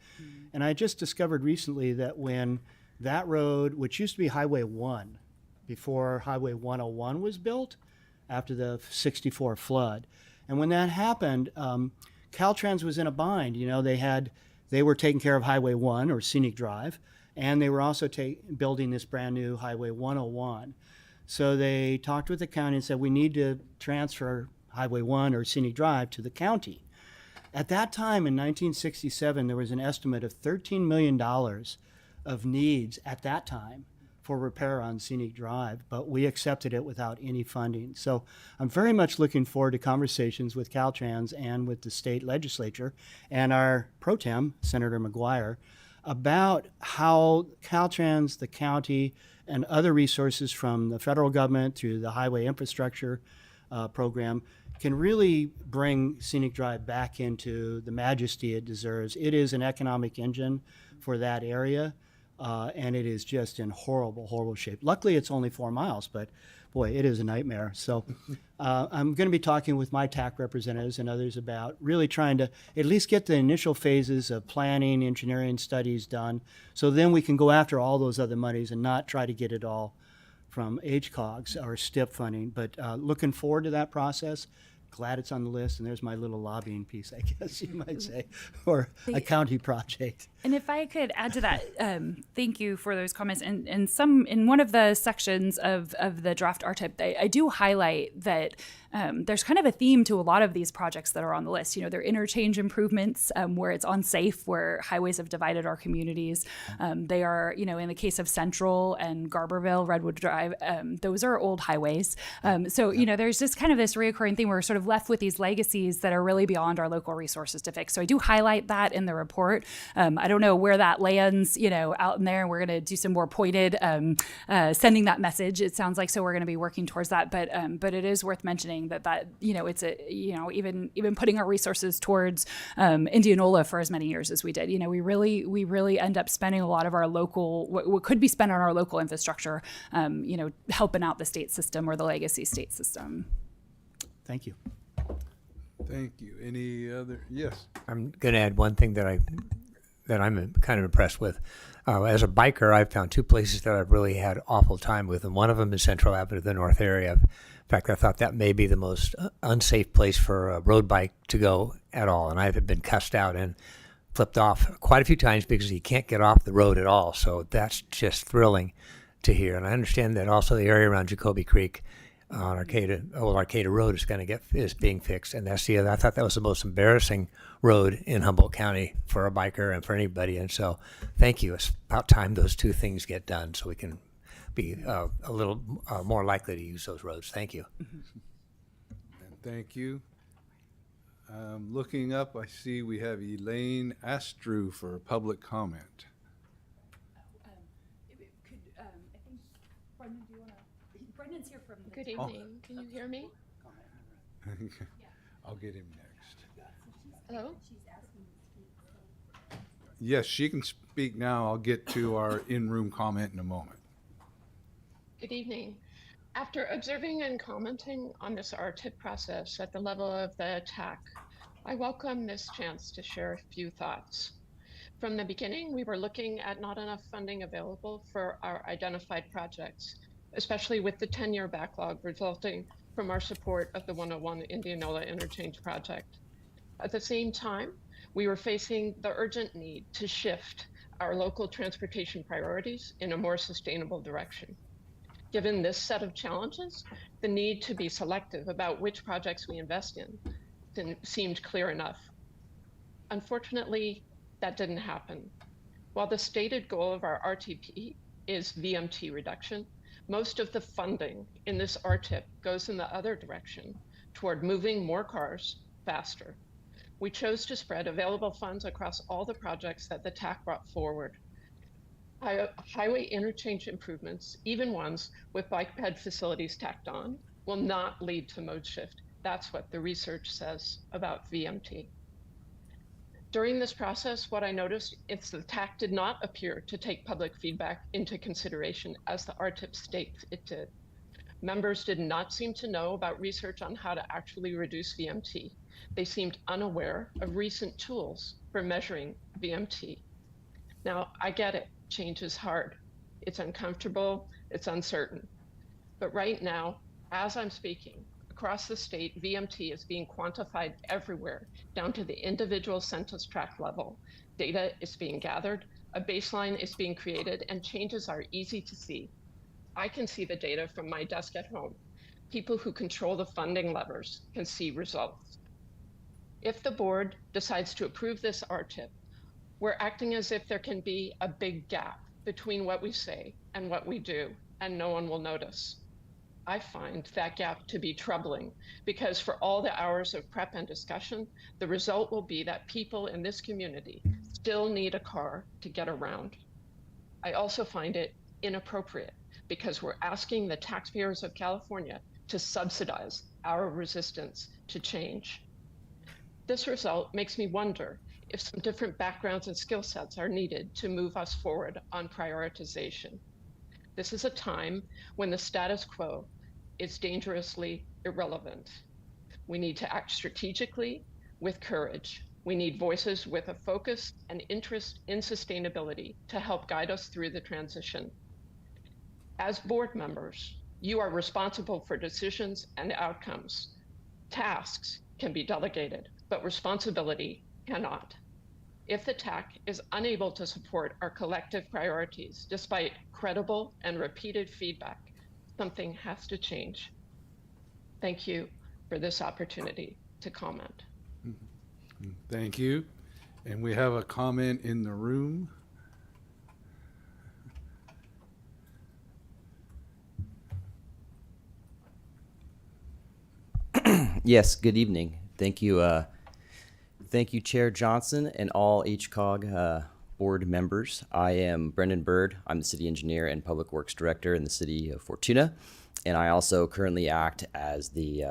And I just discovered recently that when that road, which used to be Highway 1, before Highway 101 was built, after the 64 flood. And when that happened, Caltrans was in a bind. They were taking care of Highway 1 or Scenic Drive, and they were also building this brand new Highway 101. So they talked with the county and said, we need to transfer Highway 1 or Scenic Drive to the county. At that time in 1967, there was an estimate of $13 million of needs at that time for repair on Scenic Drive, but we accepted it without any funding. So I'm very much looking forward to conversations with Caltrans and with the state legislature and our pro tem, Senator McGuire, about how Caltrans, the county, and other resources from the federal government through the highway infrastructure program can really bring Scenic Drive back into the majesty it deserves. It is an economic engine for that area, and it is just in horrible, horrible shape. Luckily, it's only 4 miles, but boy, it is a nightmare. So I'm going to be talking with my TAC representatives and others about really trying to at least get the initial phases of planning, engineering studies done, so then we can go after all those other monies and not try to get it all from HCOGS or STIP funding. But looking forward to that process. Glad it's on the list, and there's my little lobbying piece, I guess you might say, or a county project. And if I could add to that, thank you for those comments. And in one of the sections of the draft RTIP, I do highlight that there's kind of a theme to a lot of these projects that are on the list. You know, they're interchange improvements where it's unsafe, where highways have divided our communities. They are, you know, in the case of Central and Garberville, Redwood Drive, those are old highways. So, you know, there's just kind of this reoccurring thing where we're sort of left with these legacies that are really beyond our local resources to fix. So I do highlight that in the report. I don't know where that lands, you know, out in there, and we're going to do some more pointed sending that message. It sounds like, so we're going to be working towards that. But it is worth mentioning that you know, it's a, you know, even putting our resources towards Indianola for as many years as we did, you know, we really end up spending a lot of our local, what could be spent on our local infrastructure, you know, helping out the state system or the legacy state system. Thank you. Thank you. Any other? Yes. I'm going to add one thing that I'm kind of impressed with. As a biker, I've found 2 places that I've really had awful time with, and one of them is Central Avenue, the North area. In fact, I thought that may be the most unsafe place for a road bike to go at all, and I've been cussed out and flipped off quite a few times because you can't get off the road at all. So that's just thrilling to hear. And I understand that also the area around Jacoby Creek on Old Arcata Road is being fixed, and that's the other. I thought that was the most embarrassing road in Humboldt County for a biker and for anybody. And so, thank you. It's about time those 2 things get done, so we can be a little more likely to use those roads. Thank you. And thank you. Looking up, I see we have Elaine Astru for public comment. Brendan's here from Good evening. Can you hear me? I'll get him next. Hello? Yes, she can speak now. I'll get to our in-room comment in a moment. Good evening. After observing and commenting on this RTIP process at the level of the TAC, I welcome this chance to share a few thoughts. From the beginning, we were looking at not enough funding available for our identified projects, especially with the 10-year backlog resulting from our support of the 101 Indianola Interchange project. At the same time, we were facing the urgent need to shift our local transportation priorities in a more sustainable direction. Given this set of challenges, the need to be selective about which projects we invest in seemed clear enough. Unfortunately, that didn't happen. While the stated goal of our RTP is VMT reduction, most of the funding in this RTIP goes in the other direction, toward moving more cars faster. We chose to spread available funds across all the projects that the TAC brought forward. Highway interchange improvements, even ones with bike ped facilities tacked on, will not lead to mode shift. That's what the research says about VMT. During this process, what I noticed is the TAC did not appear to take public feedback into consideration as the RTIP states it did. Members did not seem to know about research on how to actually reduce VMT. They seemed unaware of recent tools for measuring VMT. Now, I get it, change is hard. It's uncomfortable, it's uncertain. But right now, as I'm speaking, across the state, VMT is being quantified everywhere, down to the individual census tract level. Data is being gathered, a baseline is being created, and changes are easy to see. I can see the data from my desk at home. People who control the funding levers can see results. If the board decides to approve this RTIP, we're acting as if there can be a big gap between what we say and what we do, and no one will notice. I find that gap to be troubling because for all the hours of prep and discussion, the result will be that people in this community still need a car to get around. I also find it inappropriate because we're asking the taxpayers of California to subsidize our resistance to change. This result makes me wonder if some different backgrounds and skill sets are needed to move us forward on prioritization. This is a time when the status quo is dangerously irrelevant. We need to act strategically with courage. We need voices with a focus and interest in sustainability to help guide us through the transition. As board members, you are responsible for decisions and outcomes. Tasks can be delegated, but responsibility cannot. If the TAC is unable to support our collective priorities, despite credible and repeated feedback, something has to change. Thank you for this opportunity to comment. Thank you. And we have a comment in the room. Yes, good evening. Thank you, Chair Johnson and all HCOG board members. I am Brendan Bird. I'm the City Engineer and Public Works Director in the City of Fortuna, and I also currently act as the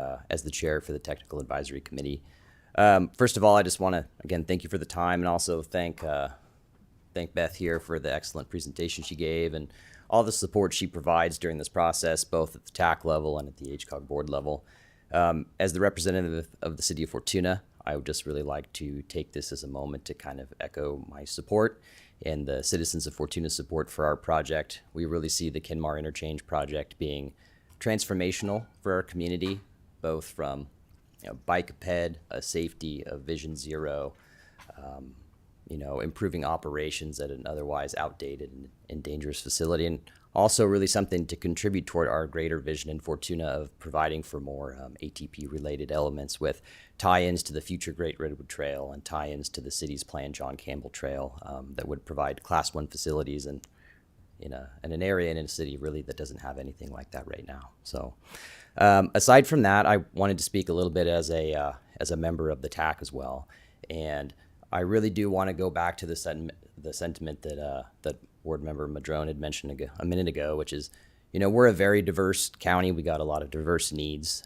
Chair for the Technical Advisory Committee. First of all, I just want to, again, thank you for the time, and also thank Beth here for the excellent presentation she gave and all the support she provides during this process, both at the TAC level and at the HCOG board level. As the representative of the City of Fortuna, I would just really like to take this as a moment to kind of echo my support and the citizens of Fortuna's support for our project. We really see the Kenmar Interchange project being transformational for our community, both from bike ped, a safety, a vision zero, improving operations at an otherwise outdated and dangerous facility, and also really something to contribute toward our greater vision in Fortuna of providing for more ATP-related elements with tie-ins to the future Great Redwood Trail and tie-ins to the city's planned John Campbell Trail that would provide Class 1 facilities in an area and in a city really that doesn't have anything like that right now. So aside from that, I wanted to speak a little bit as a member of the TAC as well. And I really do want to go back to the sentiment that Board Member Madrone had mentioned a minute ago, which is, we're a very diverse county. We got a lot of diverse needs.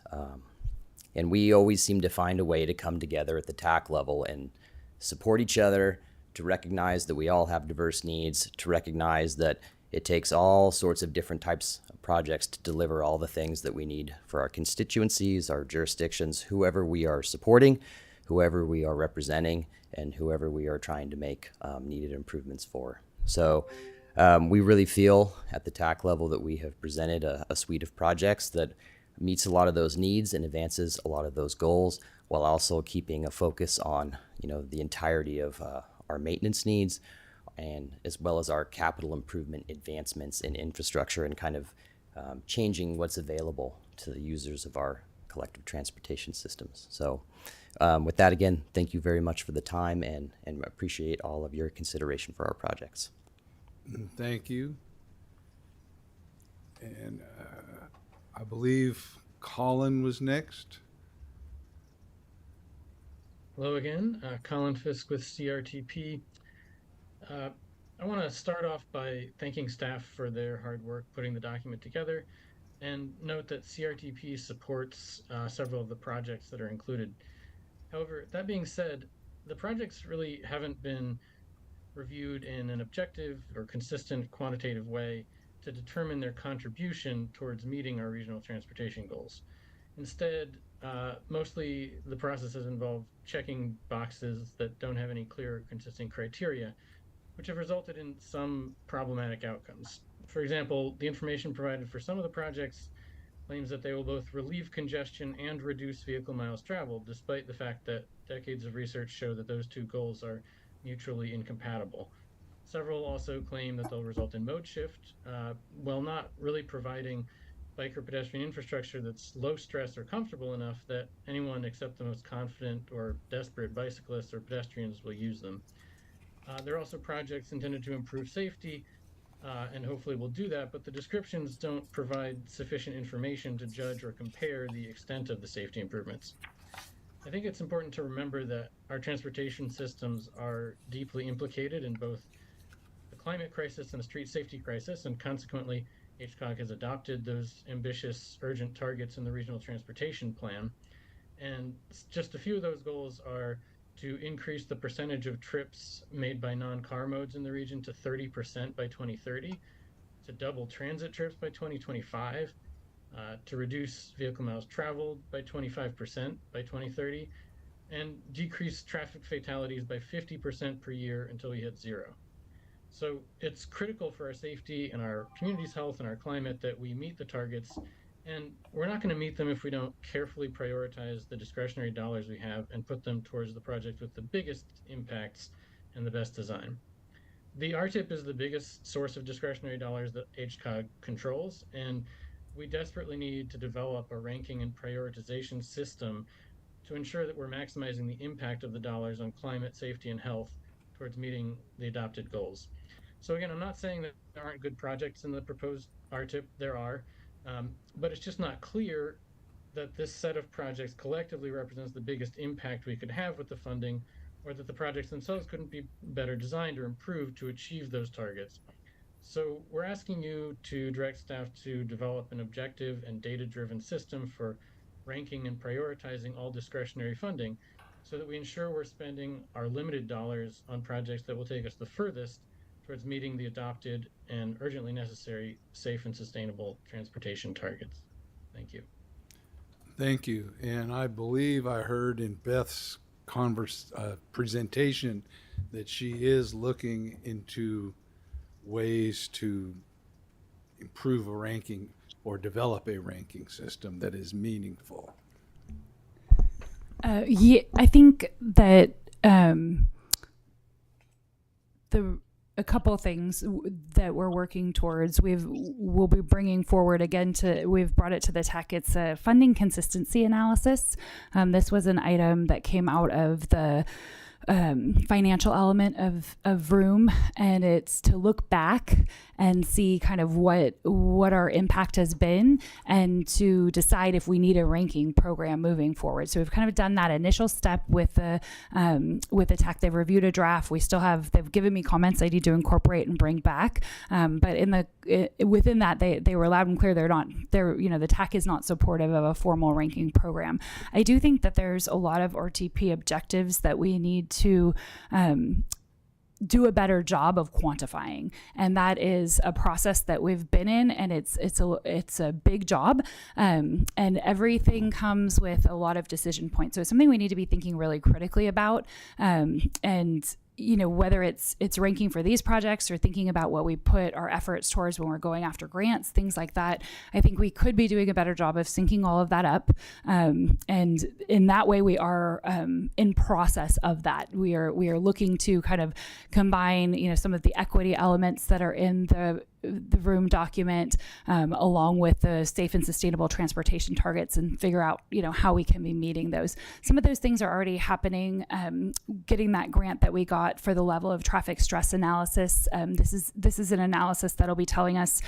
And we always seem to find a way to come together at the TAC level and support each other, to recognize that we all have diverse needs, to recognize that it takes all sorts of different types of projects to deliver all the things that we need for our constituencies, our jurisdictions, whoever we are supporting, whoever we are representing, and whoever we are trying to make needed improvements for. So we really feel at the TAC level that we have presented a suite of projects that meets a lot of those needs and advances a lot of those goals, while also keeping a focus on the entirety of our maintenance needs, and as well as our capital improvement advancements in infrastructure, and kind of changing what's available to the users of our collective transportation systems. So with that, again, thank you very much for the time, and appreciate all of your consideration for our projects. Thank you. And I believe Colin was next. Hello again, Colin Fisk with CRTP. I want to start off by thanking staff for their hard work putting the document together, and note that CRTP supports several of the projects that are included. However, that being said, the projects really haven't been reviewed in an objective or consistent quantitative way to determine their contribution towards meeting our regional transportation goals. Instead, mostly the process has involved checking boxes that don't have any clear or consistent criteria, which have resulted in some problematic outcomes. For example, the information provided for some of the projects claims that they will both relieve congestion and reduce vehicle miles traveled, despite the fact that decades of research show that those two goals are mutually incompatible. Several also claim that they'll result in mode shift, while not really providing bike or pedestrian infrastructure that's low stress or comfortable enough that anyone except the most confident or desperate bicyclists or pedestrians will use them. There are also projects intended to improve safety, and hopefully will do that, but the descriptions don't provide sufficient information to judge or compare the extent of the safety improvements. I think it's important to remember that our transportation systems are deeply implicated in both the climate crisis and the street safety crisis, and consequently, HCOG has adopted those ambitious, urgent targets in the Regional Transportation Plan. And just a few of those goals are to increase the percentage of trips made by non-car modes in the region to 30% by 2030, to double transit trips by 2025, to reduce vehicle miles traveled by 25% by 2030, and decrease traffic fatalities by 50% per year until we hit zero. So it's critical for our safety and our community's health and our climate that we meet the targets. And we're not going to meet them if we don't carefully prioritize the discretionary dollars we have and put them towards the project with the biggest impacts and the best design. The RTIP is the biggest source of discretionary dollars that HCOG controls, and we desperately need to develop a ranking and prioritization system to ensure that we're maximizing the impact of the dollars on climate, safety, and health towards meeting the adopted goals. So again, I'm not saying that there aren't good projects in the proposed RTIP, there are, but it's just not clear that this set of projects collectively represents the biggest impact we could have with the funding, or that the projects themselves couldn't be better designed or improved to achieve those targets. So we're asking you to direct staff to develop an objective and data-driven system for ranking and prioritizing all discretionary funding so that we ensure we're spending our limited dollars on projects that will take us the furthest towards meeting the adopted and urgently necessary safe and sustainable transportation targets. Thank you. Thank you. And I believe I heard in Beth's presentation that she is looking into ways to improve a ranking or develop a ranking system that is meaningful. Yeah, I think that a couple of things that we're working towards. We'll be bringing forward again we've brought it to the tech. It's a funding consistency analysis. This was an item that came out of the financial element of room, and it's to look back and see kind of what our impact has been and to decide if we need a ranking program moving forward. So we've kind of done that initial step with the tech. They've reviewed a draft. They've given me comments I need to incorporate and bring back. But within that, they were loud and clear. The tech is not supportive of a formal ranking program. I do think that there's a lot of RTP objectives that we need to do a better job of quantifying, and that is a process that we've been in, and it's a big job, and everything comes with a lot of decision points. So it's something we need to be thinking really critically about, and whether it's ranking for these projects or thinking about what we put our efforts towards when we're going after grants, things like that. I think we could be doing a better job of syncing all of that up. And in that way, we are in process of that. We are looking to kind of combine, some of the equity elements that are in the room document, along with the safe and sustainable transportation targets, and figure out, how we can be meeting those. Some of those things are already happening. Getting that grant that we got for the level of traffic stress analysis. This is an analysis that'll be telling us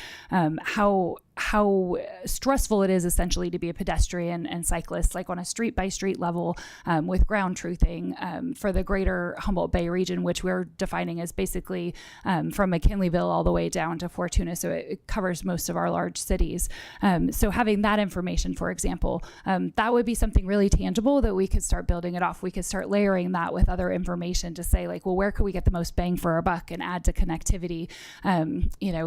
how stressful it is essentially to be a pedestrian and cyclist, like on a street by street level, with ground truthing for the greater Humboldt Bay region, which we're defining as basically from McKinleyville all the way down to Fortuna. So it covers most of our large cities. So having that information, for example, that would be something really tangible that we could start building it off. We could start layering that with other information to say, like, well, where could we get the most bang for our buck and add to connectivity?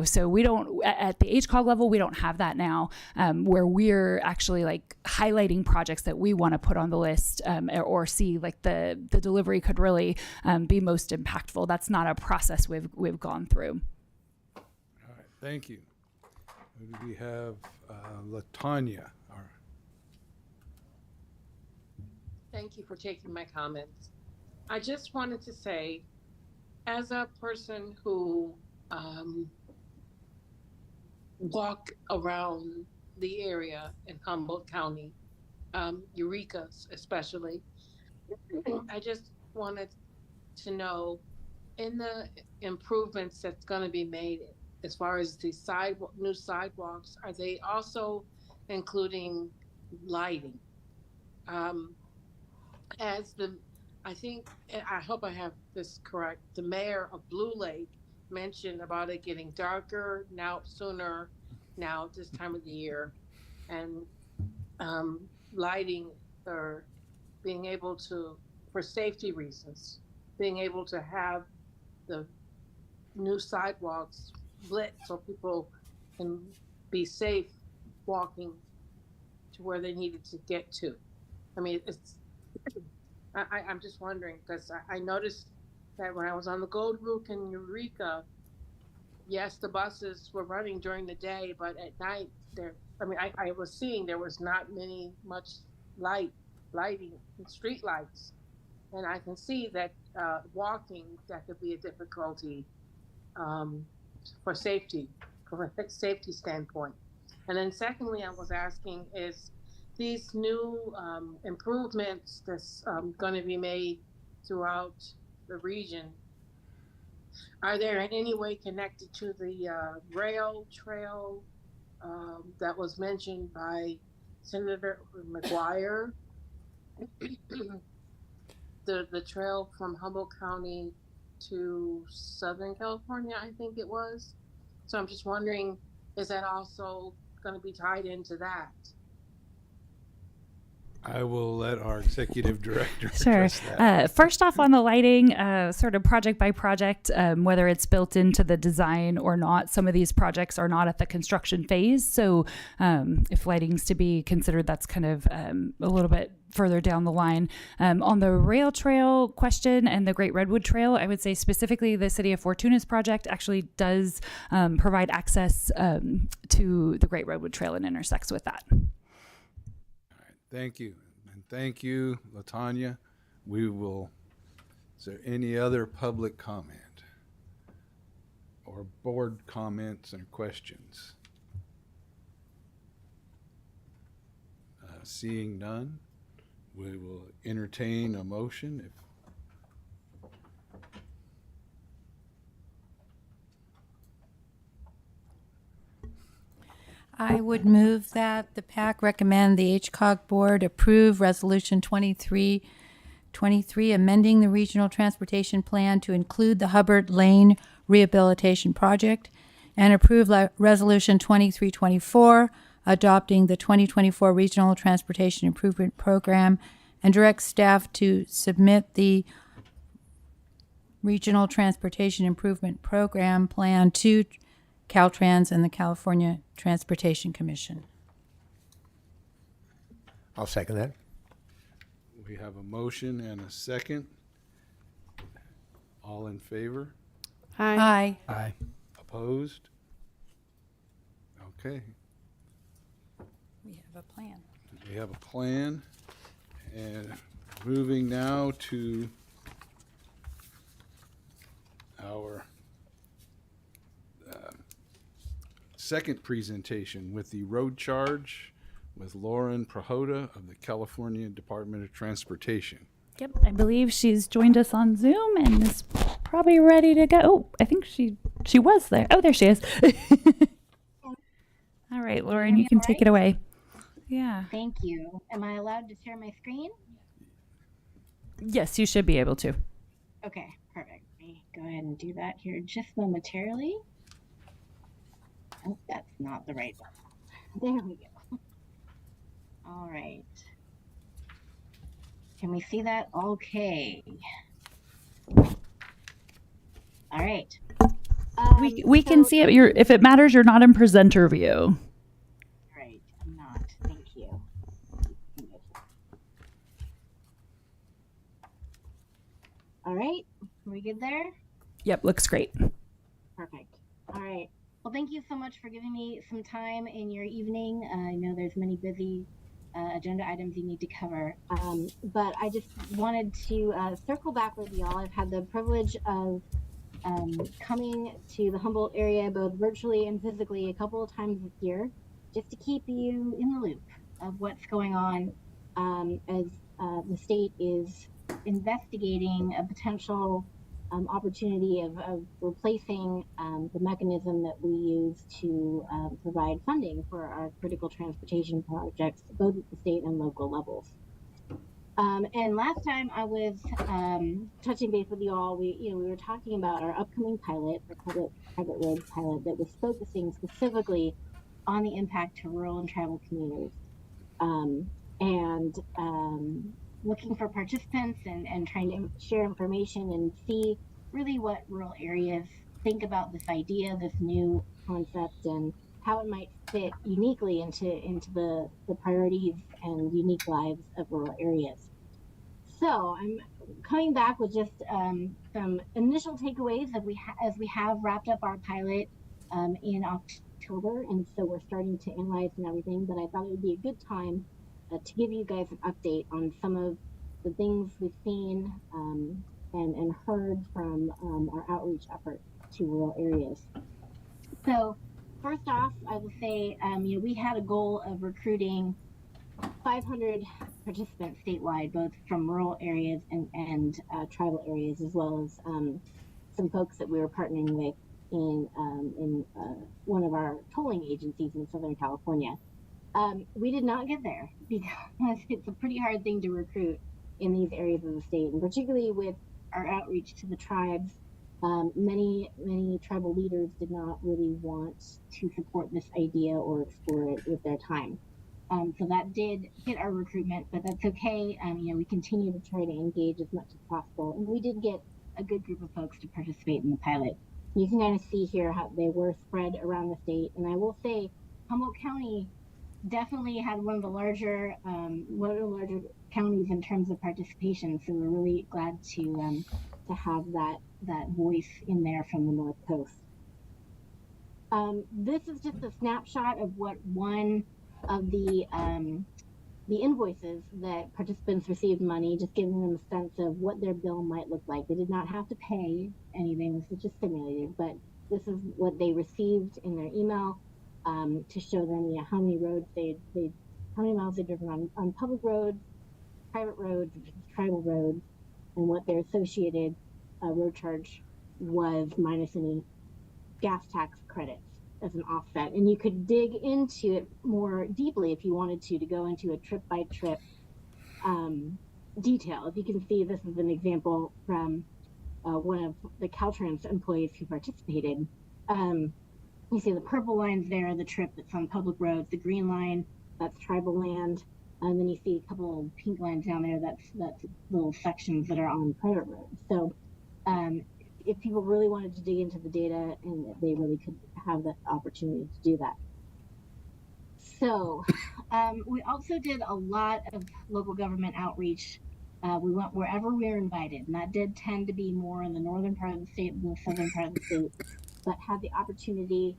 So we don't, at the HCOG level, we don't have that now, where we're actually like highlighting projects that we want to put on the list, or see like the delivery could really be most impactful. That's not a process we've gone through. All right, thank you. We have LaTanya. Thank you for taking my comments. I just wanted to say, as a person who walk around the area in Humboldt County, Eureka especially, I just wanted to know, in the improvements that's going to be made as far as the new sidewalks, are they also including lighting? I hope I have this correct, the mayor of Blue Lake mentioned about it getting darker now sooner now at this time of the year, and lighting or being able to, for safety reasons, being able to have the new sidewalks lit so people can be safe walking to where they needed to get to. I mean, I'm just wondering, because I noticed that when I was on the Gold Route in Eureka, yes, the buses were running during the day, but at night I was seeing there was not much lighting, street lights. And I can see that walking, that could be a difficulty for safety, from a safety standpoint. And then secondly, I was asking is these new improvements that's going to be made throughout the region, are there in any way connected to the rail trail that was mentioned by Senator McGuire? the trail from Humboldt County to Southern California, I think it was. So I'm just wondering, is that also going to be tied into that? I will let our executive director Sure. address that. First off, on the lighting, sort of project by project, whether it's built into the design or not, some of these projects are not at the construction phase. So if lighting's to be considered, that's kind of a little bit further down the line. On the rail trail question and the Great Redwood Trail, I would say specifically the City of Fortuna's project actually does provide access to the Great Redwood Trail and intersects with that. Thank you. And thank you, LaTanya. Is there any other public comment or board comments and questions? Seeing none, we will entertain a motion. I would move that the PAC recommend the HCOG board approve Resolution 2323, amending the regional transportation plan to include the Hubbard Lane Rehabilitation Project, and approve Resolution 2324, adopting the 2024 Regional Transportation Improvement Program, and direct staff to submit the Regional Transportation Improvement Program plan to Caltrans and the California Transportation Commission. I'll second that. We have a motion and a second. All in favor? Aye. Aye. Opposed? Okay. We have a plan. We have a plan. And moving now to our second presentation with the road charge with Lauren Prahota of the California Department of Transportation. Yep, I believe she's joined us on Zoom and is probably ready to go. Oh, I think she was there. Oh, there she is. All right, Lauren, you can take it away. Yeah. Thank you. Am I allowed to share my screen? Yes, you should be able to. Okay, perfect. Let me go ahead and do that here just momentarily. Oh, that's not the right one. There we go. All right. Can we see that? Okay. All right. We can see it. If it matters, you're not in presenter view. Right, I'm not. Thank you. All right. Are we good there? Yep, looks great. Perfect. All right. Well, thank you so much for giving me some time in your evening. I know there's many busy agenda items you need to cover, but I just wanted to circle back with y'all. I've had the privilege of coming to the Humboldt area both virtually and physically a couple of times this year, just to keep you in the loop of what's going on as the state is investigating a potential opportunity of replacing the mechanism that we use to provide funding for our critical transportation projects, both at the state and local levels. And last time I was touching base with you all, we were talking about our upcoming pilot, the public-private road pilot, that was focusing specifically on the impact to rural and tribal communities. Um, and looking for participants and trying to share information and see really what rural areas think about this idea, this new concept, and how it might fit uniquely into the priorities and unique lives of rural areas. So I'm coming back with just some initial takeaways as we have wrapped up our pilot in October, and so we're starting to analyze and everything. But I thought it would be a good time to give you guys an update on some of the things we've seen and heard from our outreach efforts to rural areas. So first off, I will say, we had a goal of recruiting 500 participants statewide, both from rural areas and tribal areas, as well as some folks that we were partnering with in one of our tolling agencies in Southern California. We did not get there because it's a pretty hard thing to recruit in these areas of the state, and particularly with our outreach to the tribes. Many tribal leaders did not really want to support this idea or explore it with their time. So that did hit our recruitment, but that's okay. We continue to try to engage as much as possible, and we did get a good group of folks to participate in the pilot. You can kind of see here how they were spread around the state, and I will say Humboldt County definitely had one of the larger counties in terms of participation. So we're really glad to have that voice in there from the North Coast. This is just a snapshot of what one of the invoices that participants received money, just giving them a sense of what their bill might look like. They did not have to pay anything, this was just simulated, but this is what they received in their email to show them how many roads how many miles they'd driven on public roads, private roads, tribal roads, and what their associated road charge was minus any gas tax credits as an offset. And you could dig into it more deeply if you wanted to go into a trip by trip detail. If you can see, this is an example from one of the Caltrans employees who participated. You see the purple lines there, the trip that's on public roads, the green line, that's tribal land. And then you see a couple of pink lines down there, that's little sections that are on private roads. So if people really wanted to dig into the data, and they really could have the opportunity to do that. So we also did a lot of local government outreach. We went wherever we were invited, and that did tend to be more in the northern part of the state than the southern part of the state, but had the opportunity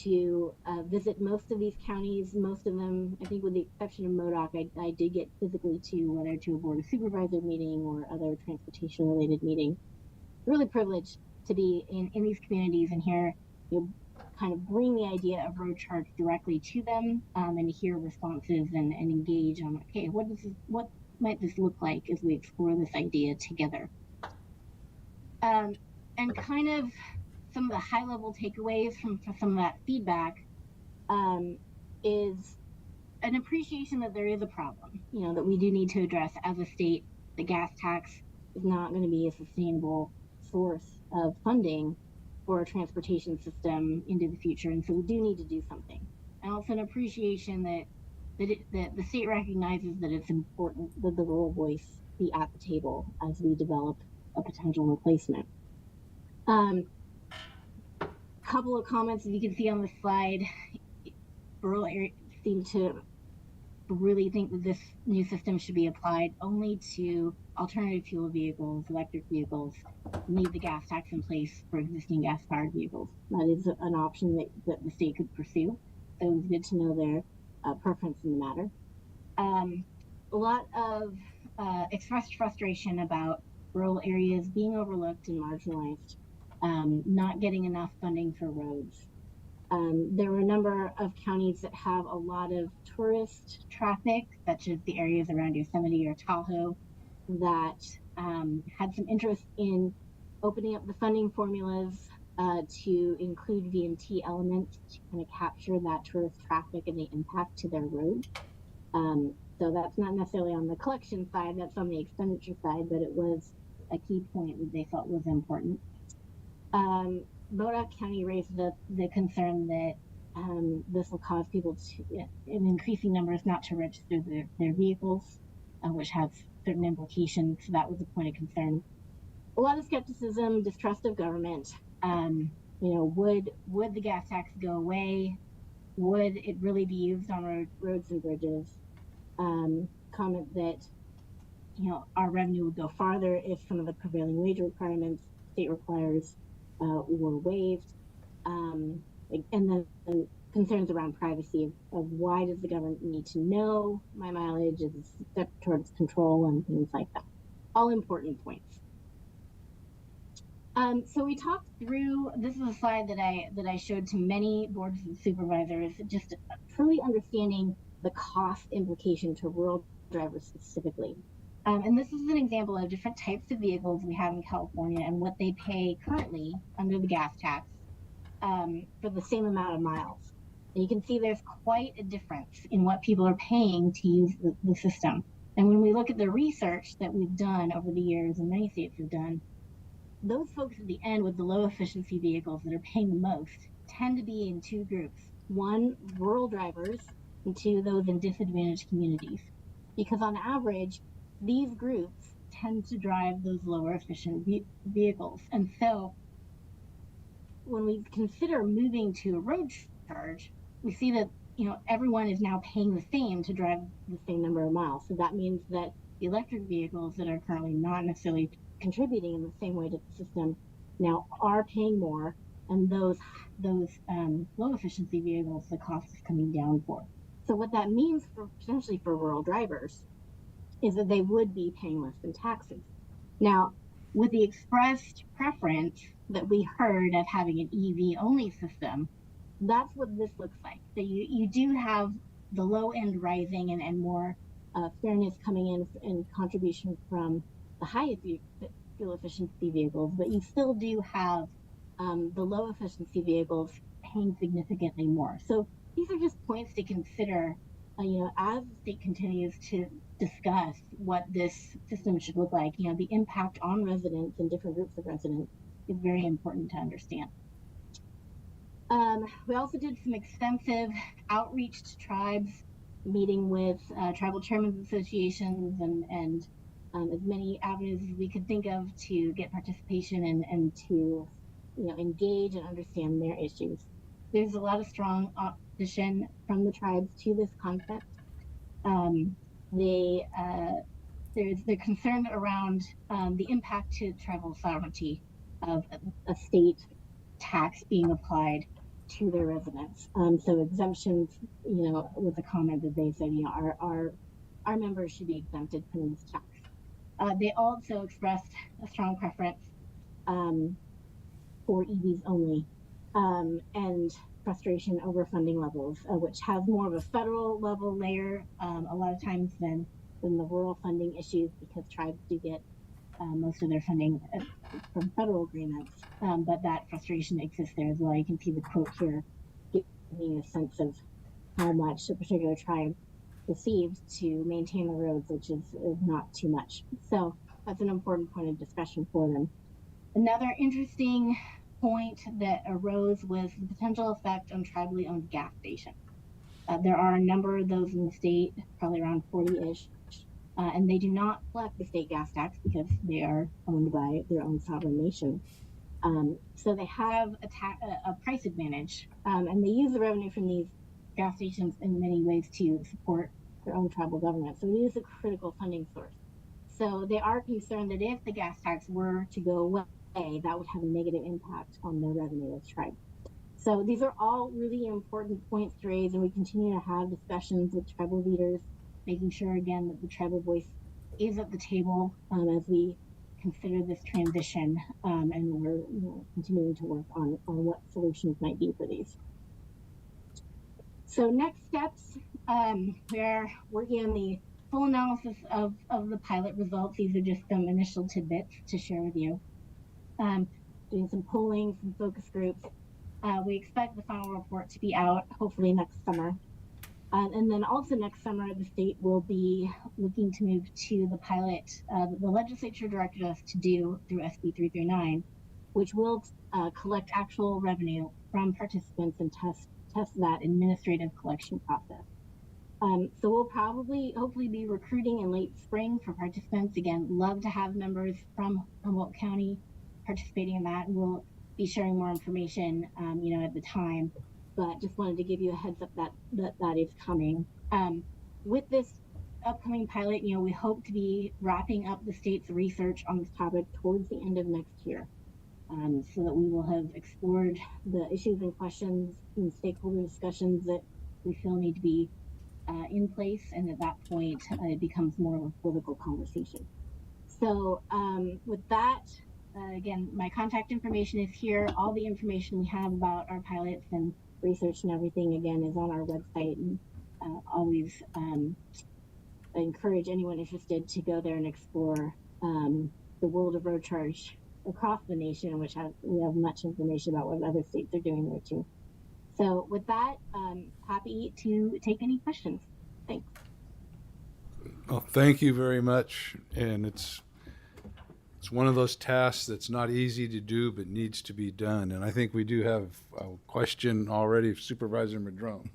to visit most of these counties. Most of them, I think with the exception of Modoc, I did get physically to, whether to a board of supervisor meeting or other transportation related meeting. Really privileged to be in these communities and hear, kind of bring the idea of road charge directly to them, and hear responses and engage on, okay, what might this look like as we explore this idea together. And kind of some of the high level takeaways from some of that feedback is an appreciation that there is a problem, that we do need to address as a state. The gas tax is not going to be a sustainable source of funding for a transportation system into the future, and so we do need to do something. And also an appreciation that the state recognizes that it's important that the rural voice be at the table as we develop a potential replacement. Couple of comments, as you can see on the slide, rural areas seem to really think that this new system should be applied only to alternative fuel vehicles, electric vehicles, leave the gas tax in place for existing gas-powered vehicles. That is an option that the state could pursue. So it was good to know their preference in the matter. A lot of expressed frustration about rural areas being overlooked and marginalized, not getting enough funding for roads. There were a number of counties that have a lot of tourist traffic, such as the areas around Yosemite or Tahoe, that had some interest in opening up the funding formulas to include VMT elements to kind of capture that tourist traffic and the impact to their roads. So that's not necessarily on the collection side, that's on the expenditure side, but it was a key point that they felt was important. Modoc County raised the concern that this will cause people to, in increasing numbers, not to register their vehicles, which has certain implications. So that was a point of concern. A lot of skepticism, distrust of government. Would the gas tax go away? Would it really be used on roads and bridges? Comment that our revenue would go farther if some of the prevailing wage requirements state requires were waived. And then concerns around privacy of why does the government need to know my mileage? Is it a step towards control and things like that? All important points. So we talked through, this is a slide that I showed to many boards of supervisors, just truly understanding the cost implication to rural drivers specifically. And this is an example of different types of vehicles we have in California and what they pay currently under the gas tax for the same amount of miles. And you can see there's quite a difference in what people are paying to use the system. And when we look at the research that we've done over the years, and many states have done, those folks at the end with the low efficiency vehicles that are paying the most tend to be in two groups. One, rural drivers, and two, those in disadvantaged communities. Because on average, these groups tend to drive those lower efficient vehicles. And so when we consider moving to a road charge, we see that everyone is now paying the same to drive the same number of miles. So that means that the electric vehicles that are currently not necessarily contributing in the same way to the system now are paying more, and those low efficiency vehicles, the cost is coming down for. So what that means potentially for rural drivers is that they would be paying less in taxes. Now, with the expressed preference that we heard of having an EV only system, that's what this looks like. So you do have the low end rising and more fairness coming in contribution from the high fuel efficiency vehicles, but you still do have the low efficiency vehicles paying significantly more. So these are just points to consider, as the state continues to discuss what this system should look like. The impact on residents and different groups of residents is very important to understand. We also did some extensive outreach to tribes, meeting with tribal chairmen's associations and as many avenues as we could think of to get participation and to engage and understand their issues. There's a lot of strong opposition from the tribes to this concept. They're concerned around the impact to tribal sovereignty of a state tax being applied to their residents. So exemptions, was a comment that they said, our members should be exempted from this tax. They also expressed a strong preference for EVs only, and frustration over funding levels, which has more of a federal level layer a lot of times than the rural funding issues, because tribes do get most of their funding from federal agreements, but that frustration exists there as well. You can see the quote here, giving a sense of how much a particular tribe received to maintain the roads, which is not too much. So that's an important point of discussion for them. Another interesting point that arose was the potential effect on tribally owned gas stations. There are a number of those in the state, probably around 40-ish, and they do not collect the state gas tax because they are owned by their own sovereign nation. So they have a price advantage, and they use the revenue from these gas stations in many ways to support their own tribal government. So it is a critical funding source. So they are concerned that if the gas tax were to go away, that would have a negative impact on their revenue as tribes. So these are all really important points to raise, and we continue to have discussions with tribal leaders, making sure again that the tribal voice is at the table as we consider this transition, and we're continuing to work on what solutions might be for these. So next steps, we're working on the full analysis of the pilot results. These are just some initial tidbits to share with you. Doing some polling, some focus groups. We expect the final report to be out hopefully next summer. And then also next summer, the state will be looking to move to the pilot the legislature directed us to do through SB 339, which will collect actual revenue from participants and test test that administrative collection process. So we'll hopefully be recruiting in late spring for participants. Again, love to have members from Humboldt County participating in that. We'll be sharing more information, at the time, but just wanted to give you a heads up that is coming. With this upcoming pilot, we hope to be wrapping up the state's research on this topic towards the end of next year, so that we will have explored the issues and questions and stakeholder discussions that we feel need to be in place, and at that point it becomes more of a political conversation. So with that, again, my contact information is here. All the information we have about our pilots and research and everything, again, is on our website, and always I encourage anyone interested to go there and explore the world of road charge across the nation, which we have much information about what other states are doing there too. So with that, happy to take any questions. Thanks. Well, thank you very much. And it's one of those tasks that's not easy to do, but needs to be done. And I think we do have a question already, Supervisor Madrone.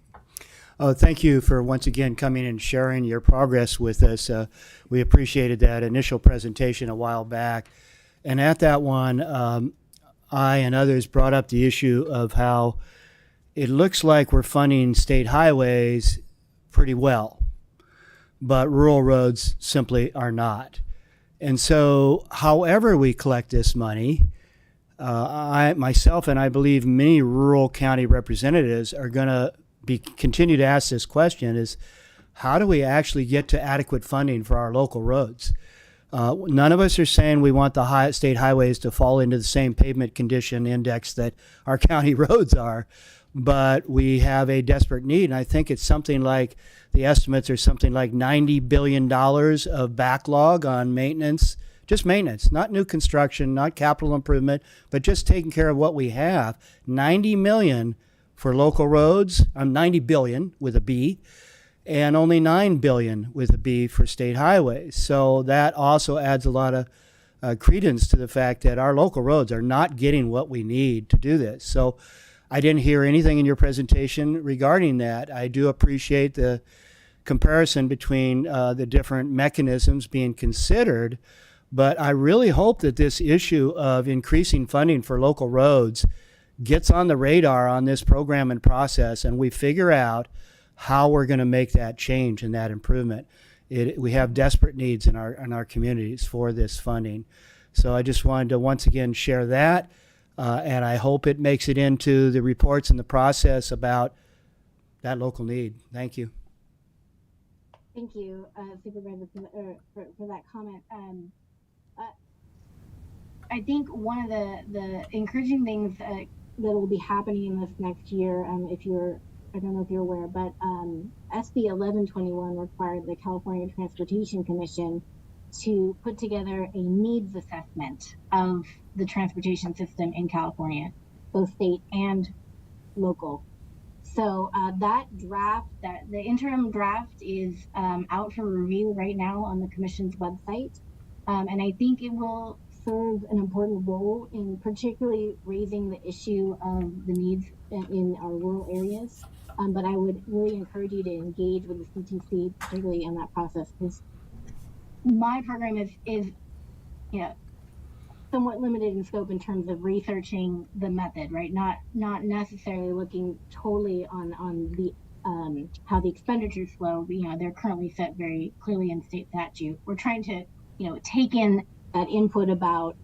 Thank you for once again coming and sharing your progress with us. We appreciated that initial presentation a while back. And at that one, I and others brought up the issue of how it looks like we're funding state highways pretty well, but rural roads simply are not. And so however we collect this money, I myself and I believe many rural county representatives are going to continue to ask this question, is how do we actually get to adequate funding for our local roads? None of us are saying we want the state highways to fall into the same pavement condition index that our county roads are, but we have a desperate need. And I think it's something like, the estimates are something like $90 billion of backlog on maintenance, just maintenance, not new construction, not capital improvement, but just taking care of what we have. 90 million for local roads, 90 billion with a B, and only 9 billion with a B for state highways. So that also adds a lot of credence to the fact that our local roads are not getting what we need to do this. So I didn't hear anything in your presentation regarding that. I do appreciate the comparison between the different mechanisms being considered, but I really hope that this issue of increasing funding for local roads gets on the radar on this program and process, and we figure out how we're going to make that change and that improvement. We have desperate needs in our communities for this funding. So I just wanted to once again share that, and I hope it makes it into the reports and the process about that local need. Thank you. Thank you, Supervisor, for that comment. I think one of the encouraging things that will be happening in this next year, I don't know if you're aware, but SB 1121 required the California Transportation Commission to put together a needs assessment of the transportation system in California, both state and local. So the interim draft is out for review right now on the Commission's website, and I think it will serve an important role in particularly raising the issue of the needs in our rural areas. But I would really encourage you to engage with the CTC, particularly in that process, because my program is somewhat limited in scope in terms of researching the method, right? Not necessarily looking totally on the how the expenditures flow. They're currently set very clearly in state statute. We're trying to take in that input about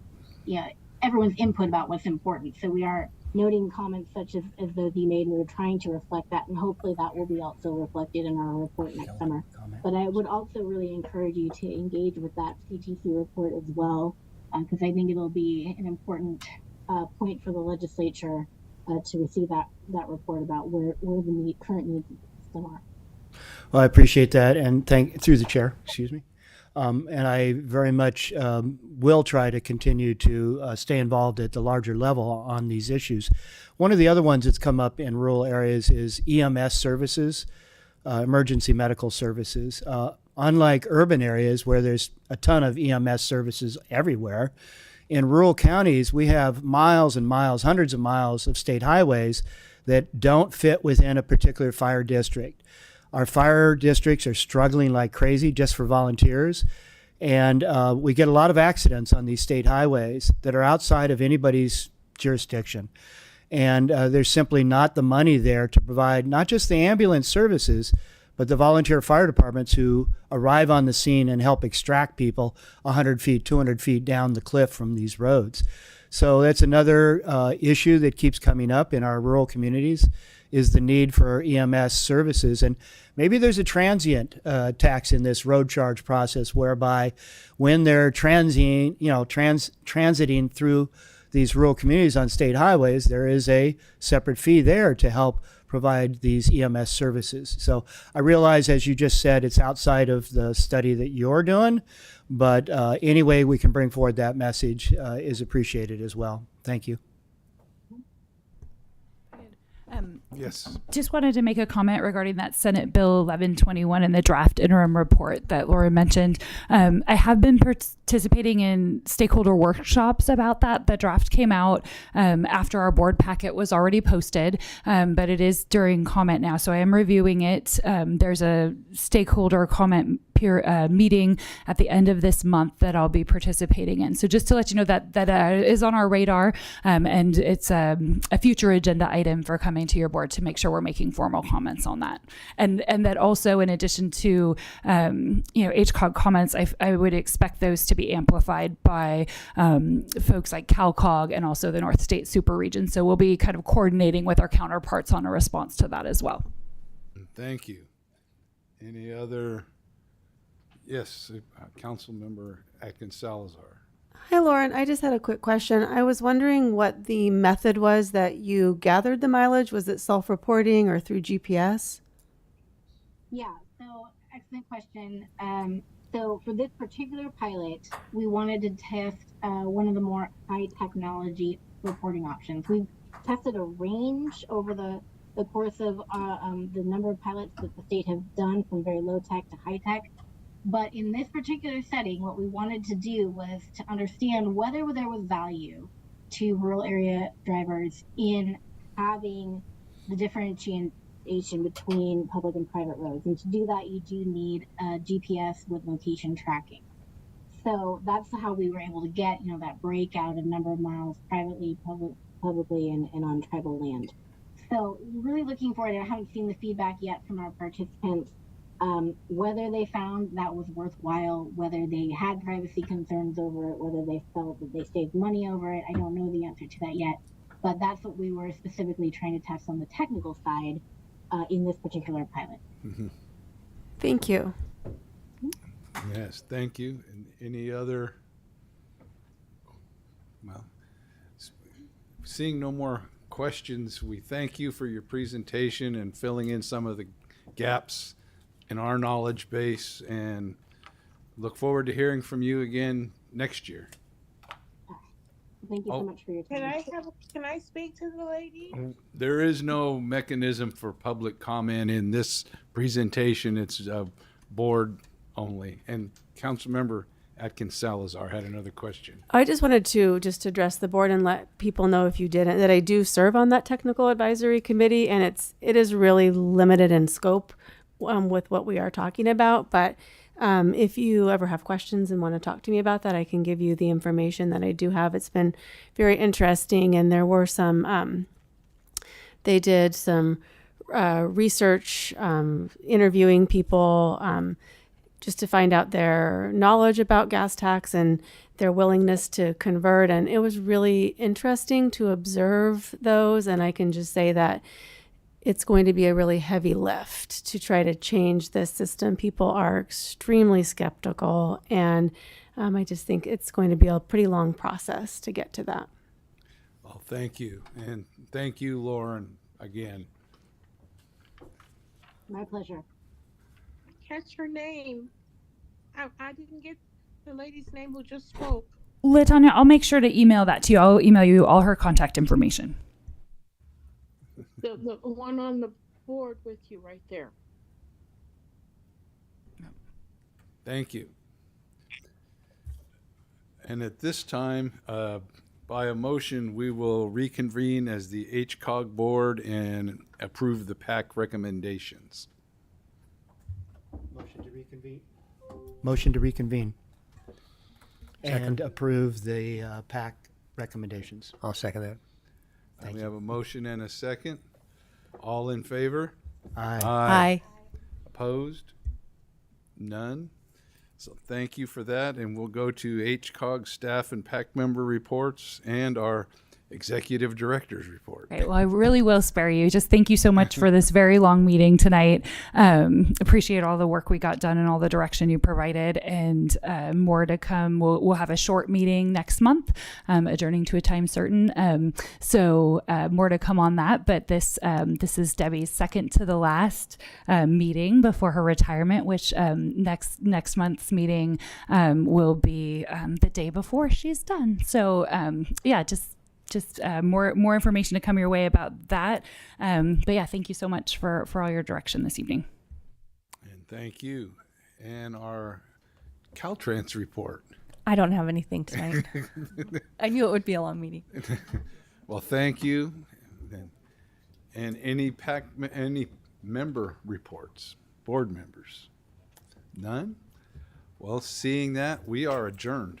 everyone's input about what's important. So we are noting comments such as those you made, and we're trying to reflect that, and hopefully that will be also reflected in our report next summer. But I would also really encourage you to engage with that CTC report as well, because I think it'll be an important point for the legislature to receive that report about where the current needs of the system are. Well, I appreciate that, and through the chair, excuse me. And I very much will try to continue to stay involved at the larger level on these issues. One of the other ones that's come up in rural areas is EMS services, emergency medical services. Unlike urban areas where there's a ton of EMS services everywhere, in rural counties we have miles and miles, hundreds of miles of state highways that don't fit within a particular fire district. Our fire districts are struggling like crazy just for volunteers. And we get a lot of accidents on these state highways that are outside of anybody's jurisdiction. And there's simply not the money there to provide not just the ambulance services, but the volunteer fire departments who arrive on the scene and help extract people 100 feet, 200 feet down the cliff from these roads. So that's another issue that keeps coming up in our rural communities, is the need for EMS services. And maybe there's a transient tax in this road charge process, whereby when they're transiting through these rural communities on state highways, there is a separate fee there to help provide these EMS services. So I realize, as you just said, it's outside of the study that you're doing, but any way we can bring forward that message is appreciated as well. Thank you. Yes. Just wanted to make a comment regarding that Senate Bill 1121 and the draft interim report that Laura mentioned. I have been participating in stakeholder workshops about that. The draft came out after our board packet was already posted, but it is during comment now. So I am reviewing it. There's a stakeholder comment meeting at the end of this month that I'll be participating in. So just to let you know that is on our radar, and it's a future agenda item for coming to your board to make sure we're making formal comments on that. And that also, in addition to HCOG comments, I would expect those to be amplified by folks like CalCog and also the North State Super Region. So we'll be kind of coordinating with our counterparts on a response to that as well. Thank you. Any other? Yes, Council Member Atkins Salazar. Hi, Lauren. I just had a quick question. I was wondering what the method was that you gathered the mileage. Was it self-reporting or through GPS? Yeah, so excellent question. So for this particular pilot, we wanted to test one of the more high technology reporting options. We've tested a range over the course of the number of pilots that the state has done, from very low tech to high tech. But in this particular setting, what we wanted to do was to understand whether there was value to rural area drivers in having the differentiation between public and private roads. And to do that, you do need a GPS with location tracking. So that's how we were able to get, that breakout of number of miles privately, publicly, and on tribal land. So really looking forward, I haven't seen the feedback yet from our participants, whether they found that was worthwhile, whether they had privacy concerns over it, whether they felt that they saved money over it. I don't know the answer to that yet, but that's what we were specifically trying to test on the technical side in this particular pilot. Mm-hmm. Thank you. Yes, thank you. And any other? Well, seeing no more questions, we thank you for your presentation and filling in some of the gaps in our knowledge base, and look forward to hearing from you again next year. Thank you so much for your time. Can I speak to the lady? There is no mechanism for public comment in this presentation. It's board only. And Councilmember Atkins Salazar had another question. I just wanted to just address the board and let people know, if you didn't, that I do serve on that technical advisory committee, and it is really limited in scope with what we are talking about. But if you ever have questions and want to talk to me about that, I can give you the information that I do have. It's been very interesting, and there were some, they did some research, interviewing people just to find out their knowledge about gas tax and their willingness to convert. And it was really interesting to observe those. And I can just say that it's going to be a really heavy lift to try to change this system. People are extremely skeptical, and I just think it's going to be a pretty long process to get to that. Well, thank you. And thank you, Lauren, again. My pleasure. Catch her name. I didn't get the lady's name who just spoke. LaTanya, I'll make sure to email that to you. I'll email you all her contact information. The one on the board with you right there. Thank you. And at this time, by a motion, we will reconvene as the HCOG board and approve the PAC recommendations. Motion to reconvene. Motion to reconvene. Second. And approve the PAC recommendations. I'll second that. We have a motion and a second. All in favor? Aye. Aye. Opposed? None. So thank you for that, and we'll go to HCOG staff and PAC member reports and our executive director's report. Right. Well, I really will spare you. Just thank you so much for this very long meeting tonight. Appreciate all the work we got done and all the direction you provided, and more to come. We'll have a short meeting next month, adjourning to a time certain. So more to come on that. But this is Debbie's second to the last meeting before her retirement, which next month's meeting will be the day before she's done. So yeah, just more information to come your way about that. But yeah, thank you so much for all your direction this evening. And thank you. And our Caltrans report. I don't have anything tonight. I knew it would be a long meeting. Well, thank you. And any member reports, board members? None? Well, seeing that, we are adjourned.